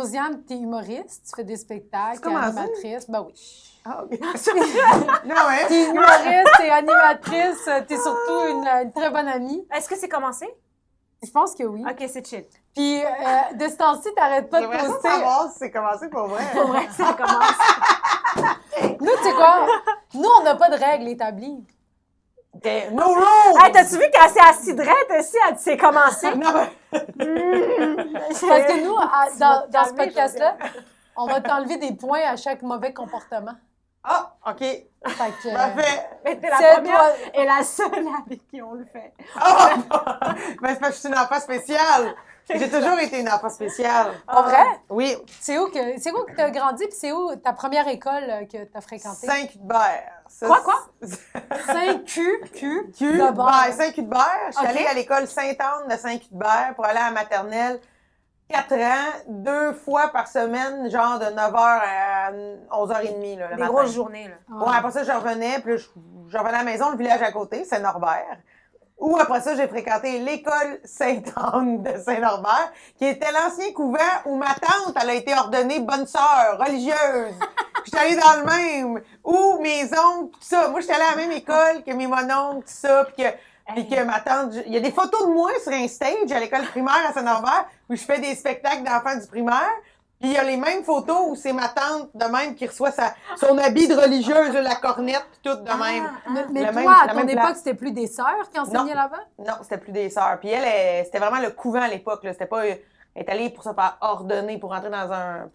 Josiane, t'es humoriste, tu fais des spectacles, t'es commencé? animatrice. Ben oui. Ah, OK. Non, ouais. T'es humoriste, t'es animatrice, t'es surtout une très bonne amie. Est-ce que c'est commencé? Je pense que oui. OK, c'est chill. Puis, de ce temps-ci, t'arrêtes pas de J'aimerais ça poster. savoir si c'est commencé pour vrai. Pour vrai, ça commence. Nous, tu sais quoi? Nous, on n'a pas de règles établies. No rules! Hey, t'as-tu vu quand c'est assis drette aussi, elle dit c'est commencé? Non, mais... Parce que nous, dans ce podcast-là, on va t'enlever des points à chaque mauvais comportement. Ah, OK. Fait que, Parfait. Mais t'es la c'est première toi. et la seule avec qui on le fait. Ah! Mais c'est parce que je suis une enfant spéciale. J'ai toujours été une enfant spéciale. En vrai? Oui. C'est où que tu as grandi, puis c'est où ta première école que tu as fréquentée? Saint-Hubert. Ça, Quoi? Saint-Q. Hubert, D'abord. Saint-Hubert. Je suis OK. allée à l'école Sainte-Anne de Saint-Hubert pour aller à la maternelle 4 ans, 2 fois par semaine, genre de 9h à 11h30 là, le Des matin. grosses journées, là. Ouais, après ça, je revenais, puis je revenais à la maison, le village à côté, Saint-Norbert. Ou après ça, j'ai fréquenté l'école Sainte-Anne de Saint-Norbert, qui était l'ancien couvent où ma tante, elle a été ordonnée bonne sœur, religieuse. J'étais allée dans le même. Ou mes oncles, tout ça. Moi, j'étais allée à la même école que mes mononcles, tout ça, puis que ma tante... Il y a des photos de moi sur un stage à l'école primaire à Saint-Norbert, où je fais des spectacles d'enfants du primaire. Puis il y a les mêmes photos où c'est ma tante de même qui reçoit son habit de religieuse, la cornette, puis tout de même. Mais La toi, même- à la ton même époque, place. c'était plus des sœurs qui enseignaient là-bas? Non, c'était plus des sœurs. Puis elle, c'était vraiment le couvent à l'époque. Là. C'était pas... Elle est allée pour se faire ordonner, pour rentrer dans un...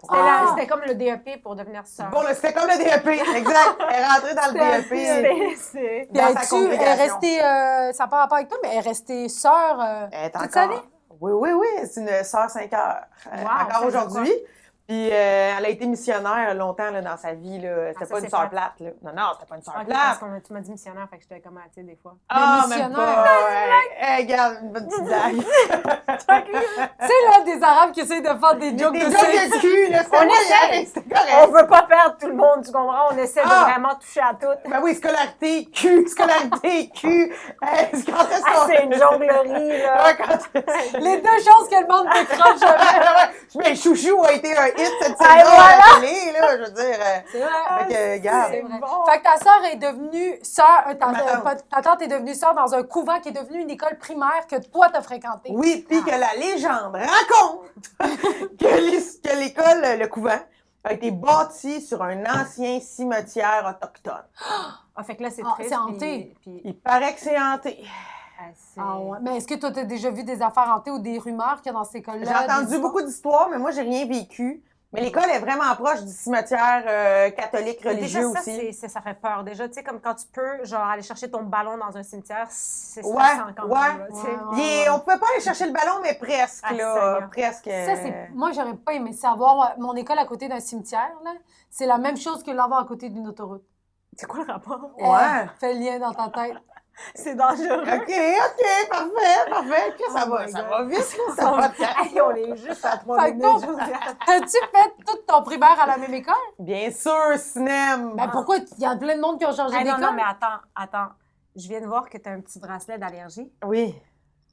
C'était comme le DEP pour devenir sœur. Bon, c'était comme le DEP, exact. Elle est rentrée dans le DEP. C'est... Puis Dans sa elle est congrégation. restée, ça n'a pas rapport avec toi, mais elle est restée sœur Elle est toute encore... sa vie? Oui, c'est une sœur 5 heures. Wow, encore ça veut aujourd'hui. Puis elle a été missionnaire longtemps là, dans sa vie. Là. C'était ça, pas une c'est sœur fait. plate. Là. Non, c'était pas une sœur OK, parce plate. que tu m'as dit missionnaire, fait que j'étais comme, tu sais, des fois. Ah, Mais même missionnaire. pas. Hey, regarde, une bonne petite blague. Tu sais, là, des Arabes qui essayent de faire des jokes Des de jokes sexe. de cul, là. C'était On moyen, essaie. c'était correct. On veut pas perdre tout le monde, tu comprends? On essaie de vraiment toucher à tout. Ben oui, scolarité, Q, scolarité, Q. Quand est-ce Ah, qu'on... c'est une jonglerie, là. Ouais, quand... Les deux choses que le monde décroche jamais. Mais Chouchou a été un hit cette Ah, saison voilà. à la télé, là, je veux dire. C'est vrai. Fait que, regarde. C'est vrai. bon. Fait que ta sœur est devenue sœur, Ma tante. ta tante est devenue sœur dans un couvent qui est devenu une école primaire que toi t'as fréquentée. Oui, puis que la légende raconte que l'école, le couvent, a été bâti sur un ancien cimetière autochtone. Ah, fait que là, c'est Ah, triste. c'est hanté. Puis, Il paraît que c'est hanté. c'est... Ah ouais. Mais est-ce que toi t'as déjà vu des affaires hantées ou des rumeurs qu'il y a dans ces écoles-là? J'ai entendu des beaucoup d'histoires, mais moi, j'ai rien vécu. Mais l'école est vraiment proche du cimetière catholique religieux Déjà, ça, aussi. ça fait peur. Déjà, tu sais, comme quand tu peux, genre, aller chercher ton ballon dans un cimetière, c'est Ouais, stressant quand ouais. même, là, tu sais. Ouais. On pouvait pas aller chercher le ballon, mais presque, Ah, là. Seigneur. Presque. Ça, c'est... Moi, j'aurais pas aimé savoir. Mon école à côté d'un cimetière, là, c'est la même chose que l'avoir à côté d'une autoroute. C'est quoi le rapport? Ouais. Fais le lien dans ta tête. C'est dangereux. OK, parfait. Que ça Oh va, my ça God. va vite, là, ça va. Hey, on est juste à 3 Fait que minutes. toi, t'as-tu fait toute ton primaire à la même école? Bien sûr, cinéma. Ben pourquoi? Il y a plein de monde qui ont changé Hey, non, d'école. non, mais attends. Je viens de voir que tu as un petit bracelet d'allergie. Oui.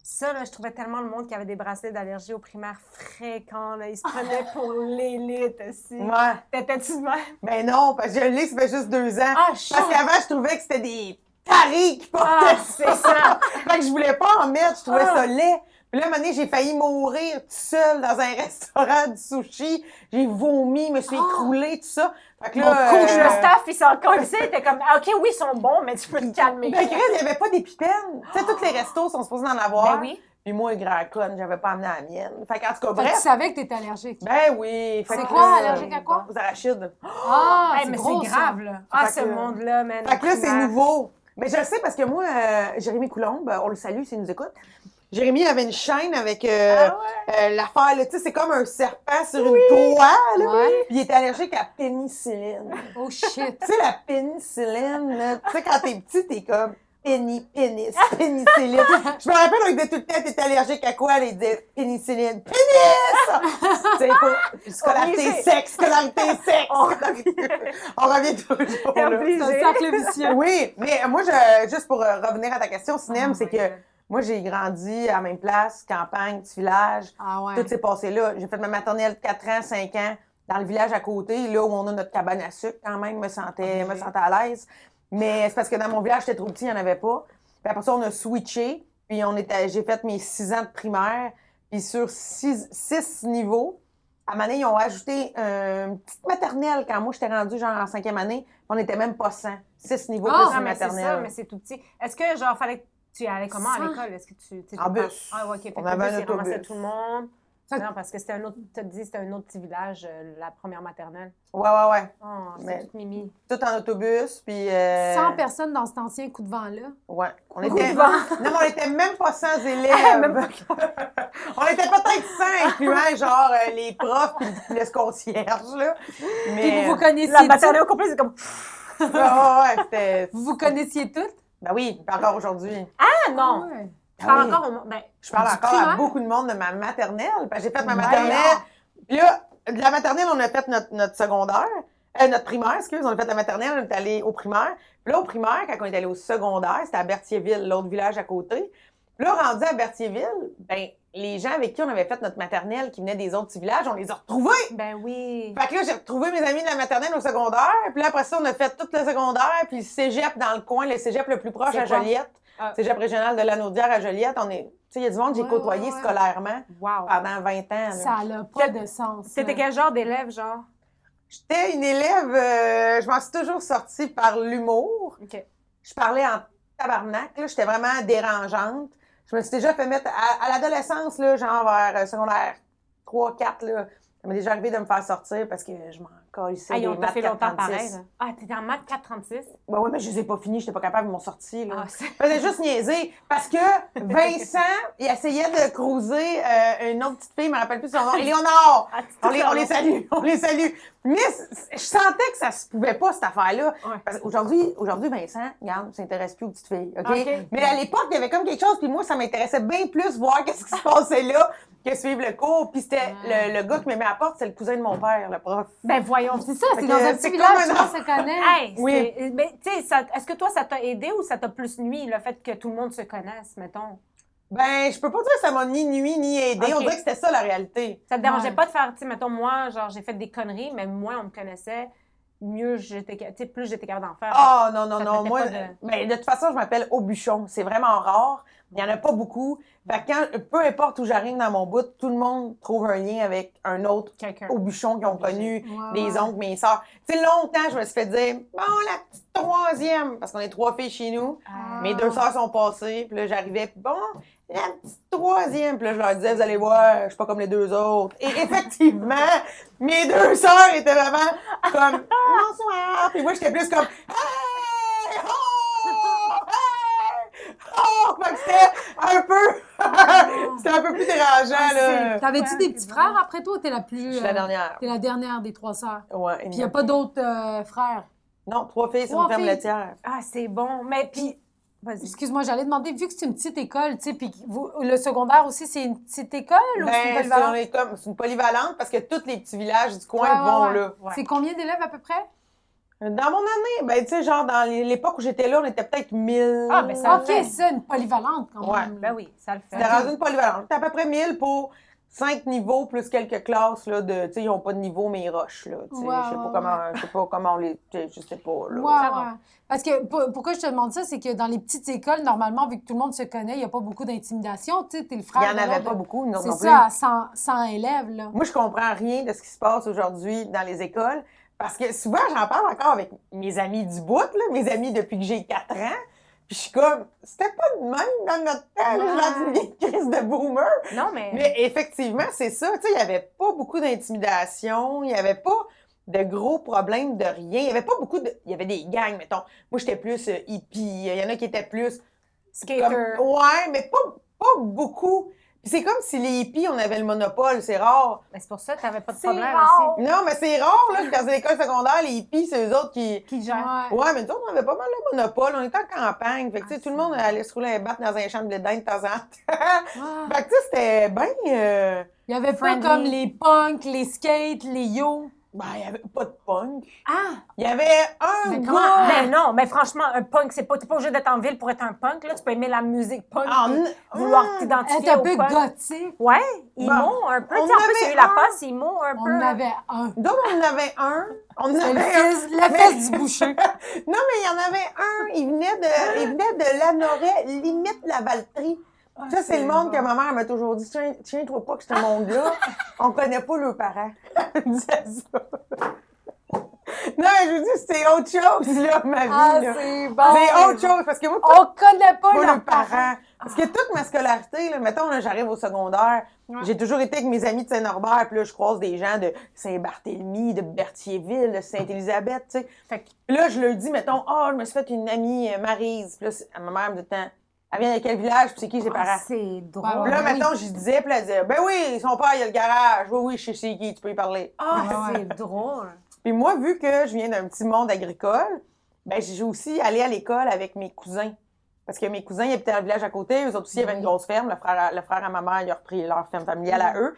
Ça, là, je trouvais tellement le monde qui avait des bracelets d'allergie au primaire fréquents, là. Ils se prenaient pour l'élite aussi. Ouais. T'étais-tu de même? Ben non, parce que je l'ai, ça fait juste 2 ans. Ah, Parce qu'avant, je trouvais que c'était des tarés qui portaient Ah, ça. c'est ça. Fait que je voulais pas en mettre, je trouvais Ah. ça laid. Puis là, à un moment donné, j'ai failli mourir toute seule dans un restaurant de sushi. J'ai vomi, me suis écroulée, tout ça. Fait que là... Mon coach, le staff, il s'en collait, il était comme, ah, OK, oui, ils sont bons, mais tu peux te calmer. Ben, Chris, il n'y avait pas d'épipène. Tu sais, tous les restos sont supposés en avoir. Ben oui. Puis moi, grand conne, j'avais pas amené la mienne. Fait qu'en tout cas, Fait que bref. tu savais que t'étais allergique. Ben oui. Fait C'est que quoi, là, allergique à quoi? Aux arachides. Ah, Hey, mais c'est grave, là. Ah, Fait ce que- monde-là, man. Fait que là, c'est primaire. nouveau. Mais je le sais parce que moi, Jérémy Coulombe, on le salue s'il nous écoute. Jérémy avait une chaîne avec l'affaire, là, tu sais, c'est comme un serpent sur une croix, là. Ouais. Puis il était allergique à pénicilline. Oh shit. Tu sais, la pénicilline, là, tu sais, quand t'es petit, t'es comme pénicilline. Je me rappelle, on disait tout le temps, t'es allergique à quoi? Il disait pénicilline. Pénis! Tu sais, scolarité sexe. On revient toujours, là. Obligé. C'est un cercle vicieux. Oui, mais moi, juste pour revenir à ta question, cinéma, Oh c'est my que God. Moi, j'ai grandi à la même place, campagne, petit village. Ah ouais. Tout s'est passé là. J'ai fait ma maternelle 4 ans, 5 ans, dans le village à côté, là où on a notre cabane à sucre, quand même, me sentais à l'aise. Mais c'est parce que dans mon village, j'étais trop petit, il n'y en avait pas. Puis après ça, on a switché. Puis j'ai fait mes 6 ans de primaire. Puis sur 6 niveaux, à un moment donné, ils ont ajouté une petite maternelle quand moi, j'étais rendue genre en 5e année. On n'était même pas 100. 6 niveaux plus Ah, une mais c'est ça, maternelle. mais c'est tout petit. Est-ce que, genre, fallait que tu allais comment à l'école? Est-ce que tu En bus. Ah, ouais, OK. Fait On que avait le un bus, il ramassait autobus. tout le monde. Non, parce que c'était un autre, tu te dis, c'était un autre petit village, la première maternelle. Ouais. Oh, c'est Mais- toute mimi. Tout en autobus, puis... 100 personnes dans cet ancien coup de vent-là. Ouais. On Coup était... de vent. Non, mais on était même pas 100 élèves. Même On était peut-être 100, incluant genre les profs puis le concierge, là. Puis Mais... vous vous connaissiez La toutes? maternelle au complet, c'est comme... Ouais, c'était... Vous vous connaissiez toutes? Ben oui, puis encore aujourd'hui. Ah, non! Ouais. Tu parles Ah oui. encore au monde. Ben, Je parle Du encore primaire? à beaucoup de monde de ma maternelle. Parce que j'ai fait ma Ouais. maternelle. Puis là, de la maternelle, on a fait notre secondaire. Notre primaire, excuse. On a fait la maternelle, on est allé au primaire. Puis là, au primaire, quand on est allé au secondaire, c'était à Berthierville, l'autre village à côté. Puis là, rendu à Berthierville, ben les gens avec qui on avait fait notre maternelle, qui venaient des autres petits villages, on les a retrouvés. ben oui. Fait que là, j'ai retrouvé mes amis de la maternelle au secondaire. Puis là, après ça, on a fait tout le secondaire. Puis le cégep dans le coin, le cégep le plus proche C'est à quoi? Joliette. Ah. Cégep régional de Lanaudière à Joliette. On est... Tu sais, il y a du monde que j'ai Ouais, côtoyé ouais. scolairement Wow. pendant 20 ans. là. Ça n'a pas de sens. C'était là. quel genre d'élève, genre? J'étais une élève, je m'en suis toujours sortie par l'humour. OK. Je parlais en tabarnak, là, j'étais vraiment dérangeante. Je me suis déjà fait mettre à l'adolescence, là, genre vers secondaire 3, 4, là. Ça m'est déjà arrivé de me faire sortir parce que je m'en calissais Ah, des ils ont maths fait longtemps 436. pareil. Là. Ah, t'étais en maths 436? Ouais, ouais, mais je les ai pas finis, j'étais pas capable, ils m'ont sorti, là. Ah, c'est... Je faisais juste niaiser. Parce que Vincent, il essayait de cruiser une autre petite fille, je me rappelle plus son nom, Éléonore. Ah, On les salue, on les salue. Mais je sentais que ça se pouvait pas, cette affaire-là. Ouais. Parce qu'aujourd'hui, Vincent, regarde, s'intéresse plus aux petites filles, OK? OK. Mais à l'époque, il y avait comme quelque chose, puis moi, ça m'intéressait bien plus voir qu'est-ce qui se passait là que suivre le cours. Puis c'était le gars qui me met à la porte, c'est le cousin de mon père, le prof. Ben voyons. C'est ça, c'est Fait dans que un c'est petit comme village, un tout le monde se connaît. Hey, Oui. Mais tu sais, est-ce que toi, ça t'a aidé ou ça t'a plus nuit, le fait que tout le monde se connaisse, mettons? Ben, je peux pas dire que ça m'a ni nuit ni aidé. OK. On dirait que c'était ça, la réalité. Ça te dérangeait Ouais. pas de faire, tu sais, mettons, moi, genre, j'ai fait des conneries, mais moins on me connaissait, mieux j'étais, tu sais, plus j'étais capable d'en faire. Ah, non, non, Ça te non. mettait Moi, pas de- ben, de toute façon, je m'appelle Aubuchon. C'est vraiment rare. Il n'y en a pas beaucoup. Fait que quand, peu importe où j'arrive dans mon bout, tout le monde trouve un lien avec un autre Quelqu'un. Aubuchon qu'ils ont Obligé. connu, Ouais, mes ouais. oncles, mes sœurs. Tu sais, longtemps, je me suis fait dire, bon, la petite troisième, parce qu'on est 3 filles chez nous. Ah. Mes 2 sœurs sont passées, puis là, j'arrivais, bon, la petite troisième. Puis là, je leur disais, vous allez voir, je suis pas comme les 2 autres. Et effectivement, mes 2 sœurs étaient vraiment comme, bonsoir. Puis moi, j'étais plus comme, hey, oh, hey, oh. Fait que c'était un peu, c'était un peu plus dérangeant, là. T'avais-tu Ouais, des c'est petits bon. frères après toi ou t'es la plus. Je suis la dernière. T'es la dernière des 3 sœurs. Ouais. Puis il n'y a pas d'autres frères. Non, 3 filles, c'est 3 une ferme filles. laitière. Ah, c'est bon. Mais puis, vas-y. Excuse-moi, j'allais demander, vu que c'est une petite école, tu sais, puis le secondaire aussi, c'est une petite école ou c'est une Ben, polyvalente? c'est une polyvalente parce que tous les petits villages du coin Ouais, ouais, vont ouais. là. Ouais. C'est combien d'élèves à peu près? Dans mon année, ben, tu sais, genre, dans l'époque où j'étais là, on était peut-être 1000. Ah, ben, ça OK, le fait. c'est ça, une polyvalente quand Ouais. même. Ben oui, ça le fait. C'était rendu une polyvalente. C'était à peu près 1000 pour 5 niveaux plus quelques classes, là, de, tu sais, ils n'ont pas de niveau, mais ils rushent, là. Tu sais, Ouais, je sais pas comment on les, tu sais, je sais pas, là. Ouais, Ça va. ouais. Parce que pourquoi je te demande ça, c'est que dans les petites écoles, normalement, vu que tout le monde se connaît, il n'y a pas beaucoup d'intimidation. Tu sais, t'es le Il frère. n'y en de avait l'autre. pas beaucoup, nous autres C'est non plus. ça, à 100 élèves, là. Moi, je comprends rien de ce qui se passe aujourd'hui dans les écoles. Parce que souvent, j'en parle encore avec mes amis du bout, là, mes amis depuis que j'ai 4 ans. Puis je suis comme, c'était pas de même dans notre temps, là, je lance une vieille crise de boomer. Non, mais... Mais effectivement, c'est ça. Tu sais, il n'y avait pas beaucoup d'intimidation, il n'y avait pas de gros problèmes de rien. Il y avait pas beaucoup de. Il y avait des gangs, mettons. Moi, j'étais plus hippie. Il y en a qui étaient plus. Skater. Comme, ouais, mais pas beaucoup. Puis c'est comme si les hippies, on avait le monopole, c'est rare. Ben, c'est pour ça que t'avais pas de C'est problème rare. aussi. Non, mais c'est rare, là, que dans les écoles secondaires, les hippies, c'est eux autres qui. Qui gère. Ouais. Ouais, mais nous autres, on avait pas mal le monopole. On était en campagne. Fait que, tu sais, Ah, tout le monde allait se rouler un bat dans un champ de blé d'Inde de temps en temps. Ah. Fait que, tu sais, c'était bien. Il n'y avait pas Friendly. comme les punks, les skates, les yo. Ben, il n'y avait pas de punk. Ah! Il y avait un Mais gars... comment- Ben non, mais franchement, un punk, t'es pas obligé d'être en ville pour être un punk. Là. Tu peux aimer la musique punk, Ah, puis n- vouloir Elle est t'identifier un au peu punk. gothique. Ouais, ils Bon, m'ont un peu. on Tu sais, en plus, il y a eu la avait un. poste, ils m'ont un On peu. en avait un. Donc, on en avait un. On en C'est avait un. la fesse du boucher. Non, mais il y en avait un. Il venait de Lanoret, limite la Valtrie. Ça, c'est le monde que ma mère m'a toujours dit. Tiens, toi pas que ce monde-là, on connaît pas leurs parents. Elle me disait ça. Non, mais je vous dis, c'est autre chose, là, ma vie. Ah, là. c'est bon. C'est autre chose, parce que moi, On connaît pas pas leurs leurs parents. parents. Parce que toute ma scolarité, là, mettons, là, j'arrive au secondaire, j'ai toujours été avec mes amis de Saint-Norbert, puis là, je croise des gens de Saint-Barthélemy, de Berthierville, de Sainte-Élisabeth, tu sais. Fait que- Puis là, je leur dis, mettons, je me suis fait une amie, Maryse. Puis là, ma mère me dit, elle vient de quel village, puis c'est qui ses parents? Ah, c'est drôle. Ouais, Puis là, oui. mettons, j'y disais, puis là, elle disait, ben oui, son père, il a le garage. Oui, je sais c'est qui, tu peux y parler. Ah, Ouais, c'est drôle. Puis moi, vu que je viens d'un petit monde agricole, ben j'ai aussi allé à l'école avec mes cousins. Parce que mes cousins, ils habitaient dans le village à côté. Eux autres aussi, ils avaient une grosse ferme. Le frère à ma mère, il a repris leur ferme familiale à eux.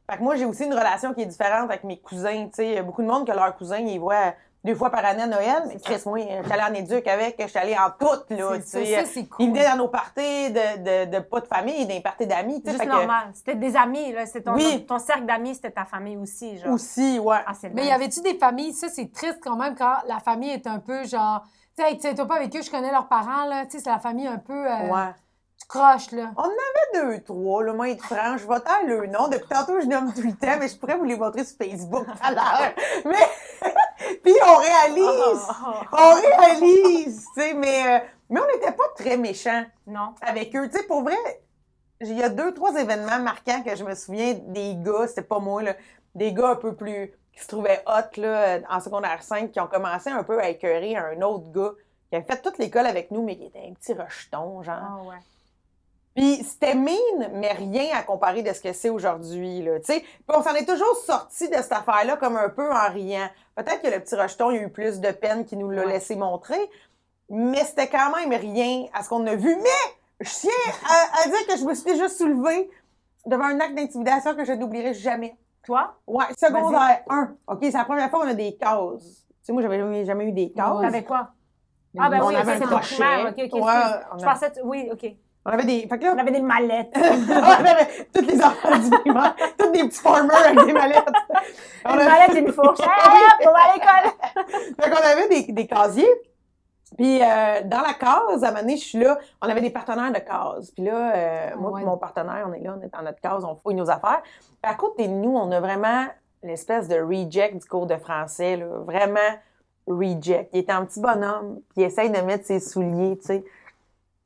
Fait que moi, j'ai aussi une relation qui est différente avec mes cousins. Tu sais, il y a beaucoup de monde que leurs cousins, ils voient 2 fois par année à Noël. Mais Chris, moi, je suis allée en éduc avec, je suis allée en toutes, là. Tu sais. Ça, c'est cool. Ils venaient dans nos parties de pas de famille, des parties d'amis. Tu sais, Juste fait que- normal. C'était des amis, là. C'était Oui. ton cercle d'amis, c'était ta famille aussi, genre. Aussi, ouais. Ah, c'est Mais nice. y avait-tu des familles, ça c'est triste quand même quand la famille est un peu genre, tu sais, tiens-toi pas avec eux, je connais leurs parents là, tu sais, c'est la famille un peu, Ouais. tu croches là. On en avait 2, 3, là, moi, être franc. Je vais taire le nom. Depuis tantôt, je nomme tout le temps, mais je pourrais vous les montrer sur Facebook tout à l'heure. Mais, puis on réalise, tu sais, mais on n'était pas très méchants Non. avec eux. Tu sais, pour vrai, il y a 2, 3 événements marquants que je me souviens des gars, c'était pas moi, là, des gars un peu plus, qui se trouvaient hot, là, en secondaire 5, qui ont commencé un peu à écœurer un autre gars qui avait fait toute l'école avec nous, mais qui était un petit rejeton, genre. Ah, ouais. Puis c'était mean, mais rien à comparer de ce que c'est aujourd'hui, là, tu sais. Puis on s'en est toujours sorti de cette affaire-là comme un peu en riant. Peut-être que le petit rejeton, il y a eu plus de peine qu'il nous l'a laissé montrer, mais c'était quand même rien à ce qu'on a vu. Mais je tiens à dire que je me suis déjà soulevée devant un acte d'intimidation que je n'oublierai jamais. Toi? Ouais, secondaire 1. OK, c'est la première fois qu'on a des cases. Tu sais, moi, j'avais jamais eu des cases. Ouais. T'avais quoi? Ah, ben On oui, avait ça, un c'est crochet. primaire. OK, OK. Ouais, Je pensais... Oui, OK. On avait des... Fait que là, On avait des mallettes. on avait toutes les enfants du primaire, tous des petits farmers avec des mallettes. On Une avait- mallette et une fourchette. Hop, on va à l'école. Fait qu'on avait des casiers. Puis dans la case, à un moment donné, je suis là, on avait des partenaires de case. Puis là, moi ouais. et mon partenaire, on est là, on est dans notre case, on fouille nos affaires. Puis à côté de nous, on a vraiment l'espèce de reject du cours de français, là. Vraiment reject. Il est un petit bonhomme, puis il essaye de mettre ses souliers, tu sais.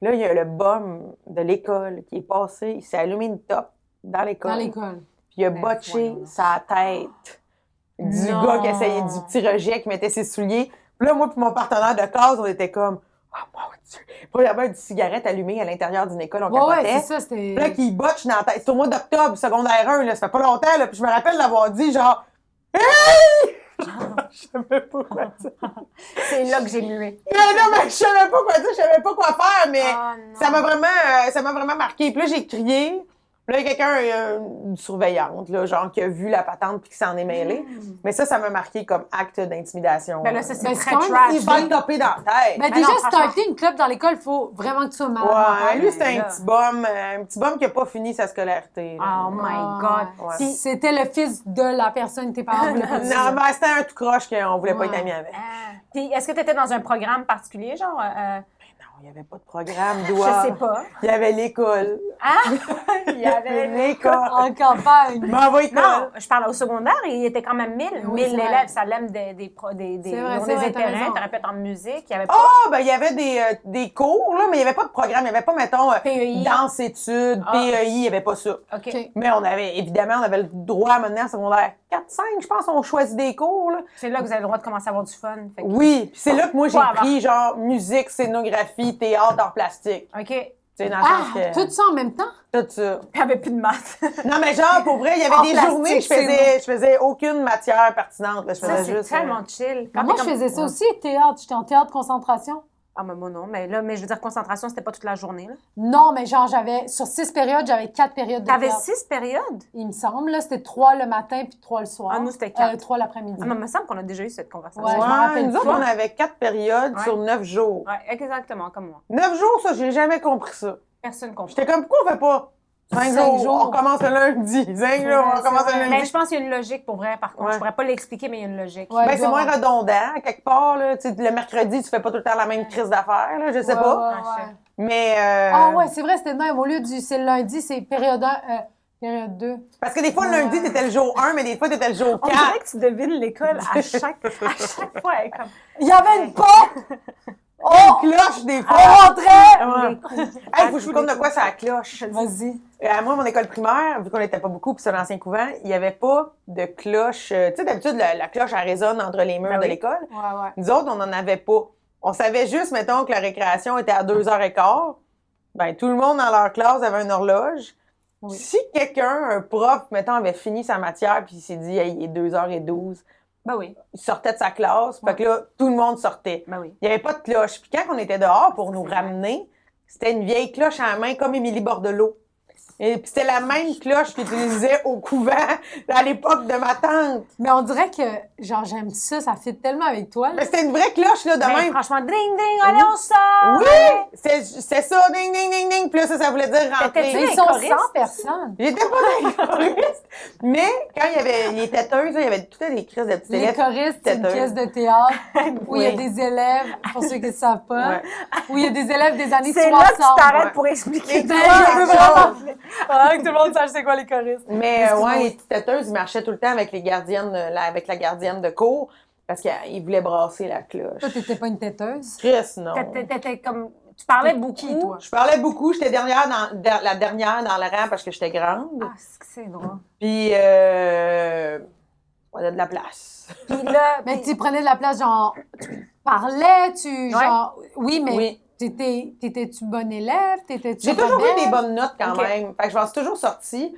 Là, il y a le bum de l'école qui est passé, il s'est allumé une top dans l'école. Dans l'école. Puis il a Ben, botché voyons. sa tête du Non. gars qui essayait, du petit rejet qui mettait ses souliers. Puis là, moi puis mon partenaire de classe, on était comme « Oh mon Dieu! » Premièrement, une cigarette allumée à l'intérieur d'une école, on Ouais, capotait. c'est ça, c'était. Puis là, qui botche dans la tête. C'est au mois d'octobre, secondaire 1, là, ça fait pas longtemps, là. Puis je me rappelle d'avoir dit genre « Hey! » Je savais pas quoi dire. C'est là que j'ai mué. Non, mais je savais pas quoi dire, je savais pas quoi faire, mais Ah, non. ça m'a vraiment marqué. Puis là, j'ai crié. Puis là, il y a quelqu'un, une surveillante, là, genre, qui a vu la patente puis qui s'en est mêlé. Mais ça m'a marqué comme acte d'intimidation. Ben là, ça, c'est Ben, très c'est quand même trash. Il va le taper dans la tête. Ben, Ben déjà, non, franchement. starter une club dans l'école, il faut vraiment que tu sois malade. Ouais, lui, c'était là. un petit bum qui a pas fini sa scolarité. là. Oh my Ah, God. ouais. Puis, C'était le fils de la personne que tes parents voulaient pas dire. Non, mais c'était un tout croche qu'on voulait pas Ouais. être amis avec. puis est-ce que tu étais dans un programme particulier, genre? Non, il n'y avait pas de programme, Je doigt. sais pas. Il y avait l'école. Ah! Il y avait... L'école. En campagne. M'en va école. Non, je parle au secondaire, il était quand même 1000. Oui, 1000 c'est vrai. élèves, ça l'aime des C'est vrai, ils ont c'est vrai, des t'as intérêts, raison. t'aurais pu être en musique, il y avait pas... Ah, ben, il y avait des cours, là, mais il n'y avait pas de programme. Il n'y avait pas, mettons, PEI. danse-études, Ah. PEI, il n'y avait pas ça. OK. OK. Mais on avait, évidemment, on avait le droit maintenant, en secondaire 4, 5, je pense, on choisit des cours, là. C'est là que vous avez le droit de commencer à avoir du fun. Fait que- Oui, puis c'est là que moi, j'ai Pas avant. pris, genre, musique, scénographie, théâtre, art plastique. OK. Tu sais, dans le Ah, sens que... tout ça en même temps? Tout ça. Il n'y avait plus de maths. Non, mais genre, pour vrai, il y avait Art des plastique, journées que c'est je faisais aucune matière pertinente. Là. Je Ça, faisais c'est juste... tellement chill. Quand Moi, t'es je comme- faisais ça aussi, théâtre. J'étais en théâtre concentration. Ah, mais moi, non. Mais là, je veux dire, concentration, c'était pas toute la journée, là. Non, mais genre, sur 6 périodes, j'avais 4 périodes de T'avais théâtre. 6 périodes? Il me semble, là, c'était 3 le matin puis 3 le soir. Ah, nous, c'était 4. 3 l'après-midi. Ah, mais il me semble qu'on a déjà eu cette conversation. Ouais, je m'en rappelle nous autres, pas. on avait 4 périodes Ouais. sur 9 jours. Ouais, exactement, comme moi. 9 jours, ça, j'ai jamais compris ça. Personne comprend. J'étais comme, pourquoi on fait pas 5 5 jours? On commence le lundi. 5 jours, on commence le lundi. Mais je pense qu'il y a une logique, pour vrai, par contre. Ouais. Je pourrais pas l'expliquer, mais il y a une logique. Ouais. Ben, c'est moins redondant, quelque part, là. Tu sais, le mercredi, tu fais pas tout le temps la même crise d'affaires, là. Je sais Ouais, pas. ouais. Mais, Ah ouais, c'est vrai, c'était le même. Au lieu c'est le lundi, c'est période 1, période 2. parce que des fois, le lundi, t'étais le jour 1, mais des fois, t'étais le jour On 4. dirait que tu devines l'école à chaque fois. Elle est comme... Il y avait une porte! Oh! Cloche, des fois. On rentrait! Ouais. Hey, faut que je vous compte de quoi ça cloche. Vas-y. Moi, mon école primaire, vu qu'on n'était pas beaucoup, puis c'est l'ancien couvent, il n'y avait pas de cloche. Tu sais, d'habitude, la cloche, elle résonne entre les murs Ben de oui. l'école. Ouais, ouais. Nous autres, on n'en avait pas. On savait juste, mettons, que la récréation était à 2h15. Ben, tout le monde dans leur classe avait une horloge. Oui. Si quelqu'un, un prof, mettons, avait fini sa matière, puis il s'est dit, hey, il est 2h12, Ben oui, il sortait de sa classe. Fait que là, tout le monde sortait. ben oui. Il n'y avait pas de cloche. Puis quand on était dehors pour nous ramener, c'était une vieille cloche à la main comme Émilie Bordelot. Et puis c'était la même cloche qu'ils utilisaient au couvent à l'époque de ma tante. Mais on dirait que, genre, j'aime ça, ça fit tellement avec toi. là. Mais c'était une vraie cloche, là, de Ben, même. franchement, ding, ding, allez, on sort! Oui! C'est ça, ding, ding, ding, ding. Puis là, ça voulait dire T'étais-tu rentrer. Mais ils les sont choristes? 100 personnes. J'étais pas dans les choristes. Mais quand il y avait les têteuses, là, il y avait tout des crises de petits Les élèves. choristes, c'est une têteux. pièce de théâtre où il y a Oui. des élèves, pour ceux qui ne savent pas, Ouais. où il y a des élèves des années 60. C'est là que tu t'arrêtes Ouais. pour expliquer. Ben, Ouais, je veux ouais. vraiment que tout le monde sache c'est quoi les choristes. Mais Excuse-moi, ouais, oui. les petites têteuses, ils marchaient tout le temps avec les gardiennes, avec la gardienne de cours, parce qu'ils voulaient brasser la cloche. Toi, t'étais pas une têteuse? Chris, non. T'étais comme... Tu parlais T'es beaucoup. qui, toi? Je parlais beaucoup, j'étais la dernière dans le rang parce que j'étais grande. Ah, c'est drôle. Puis, on a de la place. Puis là... Mais tu prenais de la place, genre, tu parlais, genre, oui, mais Oui. t'étais-tu bonne élève? T'étais-tu J'ai toujours eu rebelle? des bonnes notes quand Ok. même. Fait que je m'en suis toujours sortie.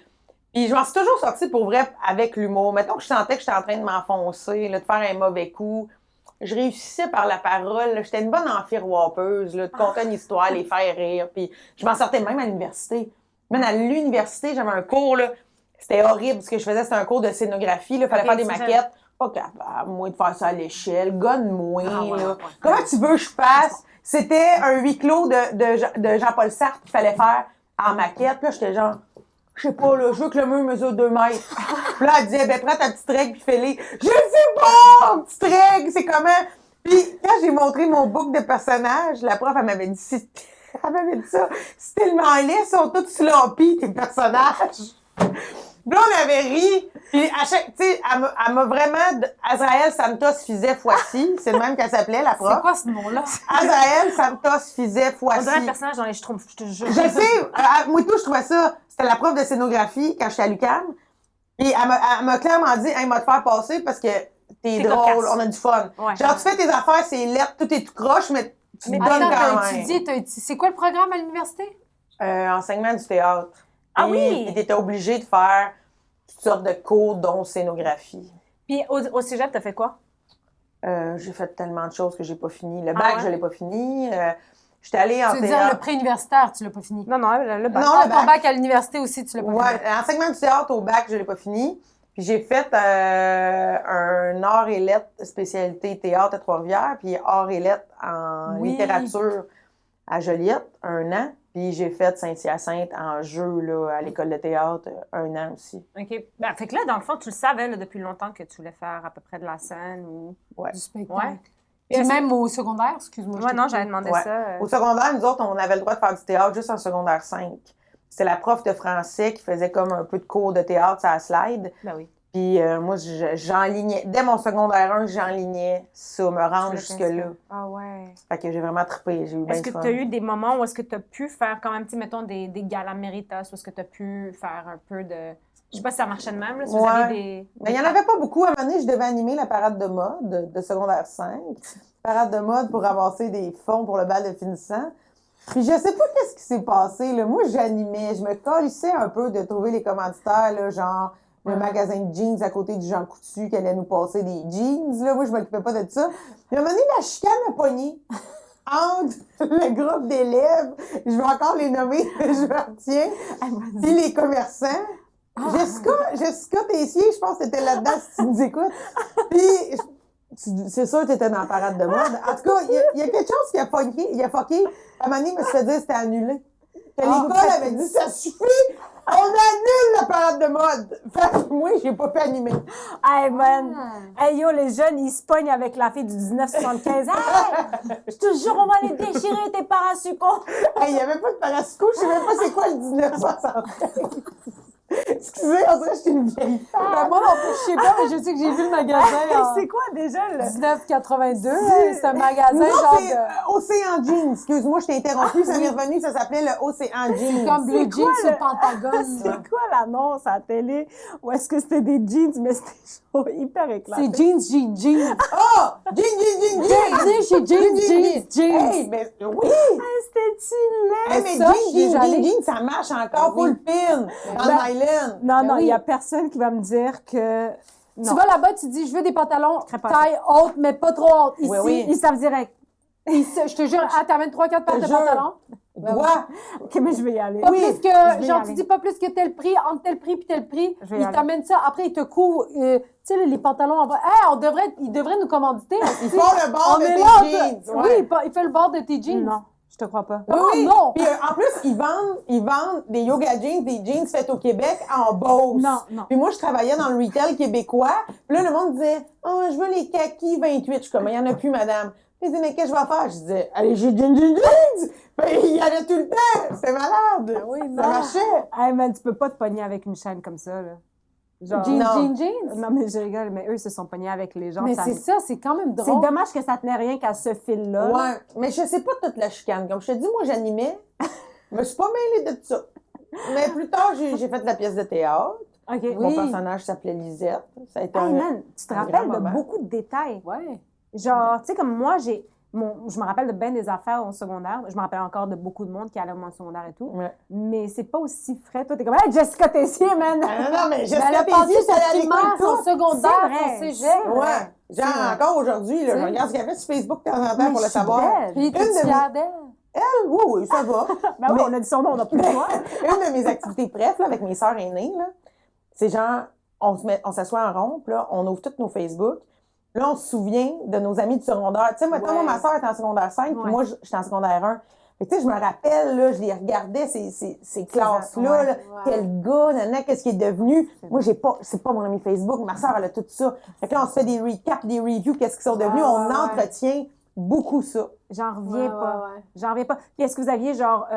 Puis je m'en suis toujours sortie pour vrai avec l'humour. Mettons que je sentais que j'étais en train de m'enfoncer, là, de faire un mauvais coup. Je réussissais par la parole. là. J'étais une bonne amphiroipeuse, là, de conter une histoire, les faire rire. Puis je m'en sortais même à l'université. Même à l'université, j'avais un cours, là. C'était horrible. Ce que je faisais, c'était un cours de scénographie. Il fallait Ok, faire des c'est ça. maquettes. Pas capable, moi, de faire ça à l'échelle. Gonne-moi, Ah, ouais, là. ouais. Comment tu veux que je fasse? C'était un huis clos de Jean-Paul Sartre qu'il fallait faire en maquette. Là, j'étais genre, je sais pas, là, je veux que le mur mesure 2 mètres. Puis là, elle disait, ben, prends ta petite règle puis fais-les. Je sais pas, petite règle, c'est comment? Puis quand j'ai montré mon book de personnages, la prof, elle m'avait dit, elle m'avait dit ça, c'est tellement laid, ils sont tous sloppy, tes personnages. Puis là, on avait ri. Puis à chaque, tu sais, elle m'a vraiment, Azraël Santos Fizet Foissy, c'est le même qu'elle s'appelait, la prof. C'est quoi ce nom-là? Azraël Santos Fizet On dirait un Foissy. personnage dans les Schtroumpfs, je te jure. Je sais, moi tout, je trouvais ça. C'était la prof de scénographie quand j'étais à l'UQAM. Puis elle m'a clairement dit, hey, m'a te faire passer parce que t'es drôle, cocasse. on a du fun. Ouais. Genre, tu fais tes affaires, c'est lettre, tout est tout croche, mais tu te donnes Attends, quand t'as même. étudié, c'est quoi le programme à l'université? Enseignement du théâtre. Ah Puis, oui! Puis t'étais obligé de faire toutes sortes de cours, dont scénographie. Puis au cégep, t'as fait quoi? J'ai fait tellement de choses que j'ai pas fini. Le Ah bac, ouais? je l'ai pas fini. J'étais allée en Tu veux dire théâtre. le pré-universitaire, tu l'as pas fini. Non, le bac. Non, Ah, le ton bac. bac à l'université aussi, tu l'as pas Ouais, fini. enseignement du théâtre au bac, je l'ai pas fini. Puis j'ai fait un art et lettres spécialité théâtre à Trois-Rivières, puis art et lettres en Oui. littérature à Joliette, 1 an. Puis j'ai fait Saint-Hyacinthe en jeu là, à l'école de théâtre, 1 an aussi. OK. Ben, fait que là, dans le fond, tu le savais là, depuis longtemps que tu voulais faire à peu près de la scène ou... Ouais. Du spectacle. Ouais. Puis Est-ce même au secondaire, excuse-moi. je Ouais, t'ai non, coupé. j'avais demandé Ouais. ça. Au secondaire, nous autres, on avait le droit de faire du théâtre juste en secondaire 5. C'était la prof de français qui faisait comme un peu de cours de théâtre sur la slide. Ben oui. Puis moi, j'enlignais, dès mon secondaire 1, j'enlignais ça, me rendre Tu l'as jusque-là. fait. Ah ouais. Fait que j'ai vraiment trippé, j'ai eu bien Est-ce du que fun. tu as eu des moments où est-ce que tu as pu faire quand même, tu sais, mettons, des galas Méritas, où est-ce que tu as pu faire un peu de... Je sais pas si ça marchait de même, là, si vous Ouais. avez des... Mais il n'y en avait pas beaucoup. À un moment donné, je devais animer la parade de mode de secondaire 5. Parade de mode pour ramasser des fonds pour le bal de finissant. Puis je sais pas qu'est-ce qui s'est passé, là. Moi, j'animais. Je me colissais un peu de trouver les commanditaires, là, genre le magasin de jeans à côté du Jean Coutu qui allait nous passer des jeans, là. Moi, je m'occupais pas de ça. Puis à un moment donné, la chicane a pogné entre le groupe d'élèves, je vais encore les nommer, je me retiens, puis les commerçants. Jessica Tessier, je pense que t'étais là-dedans si tu nous écoutes. Puis, c'est sûr que t'étais dans la parade de mode. En tout cas, il y a quelque chose qui a fucké. À un moment donné, je me suis fait dire que c'était annulé. Que l'école avait dit, ça suffit, on annule la parade de mode. Fait que moi, j'ai pas pu animer. Hey, man! Hey, yo, les jeunes, ils se pognent avec la fille du 1975. Hey! Je te jure, on va les déchirer, tes parasucos! Hey, il y avait pas de parasuco, je sais même pas c'est quoi le 1975. Excusez, on dirait que j'étais une vieille femme. Ben, moi non plus, je sais pas, mais je sais que j'ai vu le magasin en C'est quoi déjà, là? 1982. C'est un magasin Non, genre c'est de... Océan Jeans. Excuse-moi, je t'ai interrompu, ça m'est revenu, ça s'appelait le Océan Jeans. Comme Blue C'est Jeans quoi, sur le- le Pentagone. C'est quoi l'annonce à la télé? Ou est-ce que c'était des jeans, mais c'était genre hyper éclaté? C'est jeans. Oh! Jeans! Bienvenue chez Jeans. Hey, mais oui! Hey, c'était-tu laid? Hey, mais ça, je suis allée. jeans, ça marche encore full pin dans Ben, le nylon. Non, Ben il oui. y a personne qui va me dire que... Tu vas là-bas, tu dis, je veux des pantalons Crépage. taille haute, mais pas trop haute. Ici, Oui. Ils savent direct. je te jure, t'amènes 3-4 paires Je de te jure. pantalons. Doigt. OK, mais je vais y aller. Pas Oui, plus je vais que, y genre, aller. tu dis pas plus que tel prix, entre tel prix puis tel prix. Je vais y Ils aller. t'amènent ça. Après, ils te couvrent, tu sais, les pantalons en bas. Hey, ils devraient nous commanditer. Ils font le bord On de est tes là, jeans. Oui, il fait le bord de tes jeans. Non, je te crois pas. Oh, Oui. non! Puis en plus, ils vendent des yoga jeans, des jeans faits au Québec en Beauce. Non. Puis moi, je travaillais dans le retail québécois. Puis là, le monde disait, oh, je veux les kakis 28. Je suis comme, il y en a plus, madame. Ils disaient, mais qu'est-ce que je vais faire? Je disais, allez, j'ai jeans. Puis il y avait tout le temps. C'était malade. Oui, Ça non. marchait. Hey, man, tu peux pas te pogner avec une chaîne comme ça, là. Genre... Non. Jeans. Non, mais je rigole, mais eux se sont pognés avec les gens. Mais ça- c'est ça, c'est quand même C'est drôle. dommage que ça tenait rien qu'à ce fil-là. Ouais. Mais je sais pas toute la chicane. Comme je te dis, moi, j'animais. Je me suis pas mêlée de tout ça. Mais plus tard, j'ai fait de la pièce de théâtre. OK. Mon Oui. personnage s'appelait Lisette. Ça a été Hey, un... man, tu te un rappelles grand de moment. beaucoup de détails. Ouais. Genre, tu sais, comme moi, je me rappelle de bien des affaires au secondaire. Je me rappelle encore de beaucoup de monde qui allait au monde secondaire et tout. Ouais. Mais c'est pas aussi frais. Toi, t'es comme, hey, Jessica Tessier, man! Non, mais Mais Jessica elle a passé Tessier, son c'est à primaire, l'école son tout. secondaire, C'est vrai, son cégep. c'est vrai. Ouais. C'est Genre, vrai. encore aujourd'hui, là, je C'est- regarde ce qu'elle fait sur Facebook de temps en temps Mais pour je le suis savoir. belle. Puis, Une t'es de fière d'elle? Elle, oui, ça va. Ben oui, on a dit son nom, on n'a plus le choix. Une de mes activités préf, là, avec mes sœurs aînées, là, c'est genre, on s'assoit en rond, puis là, on ouvre tous nos Facebook. Là, on se souvient de nos amis du secondaire. Tu sais, maintenant, Ouais. moi, ma sœur était en secondaire 5, Ouais. puis moi, j'étais en secondaire 1. Fait que, tu sais, je me rappelle, là, je les regardais, ces classes-là, Ouais. là, Ouais. quel gars, nana, qu'est-ce qu'il est devenu. Moi, c'est pas mon ami Facebook, ma sœur, elle a tout ça. Fait que là, on se fait des recaps, des reviews, qu'est-ce qu'ils sont devenus. Ouais, On ouais, entretient beaucoup ça. J'en reviens Ouais, pas. ouais, ouais. J'en reviens pas. Puis est-ce que vous aviez, genre,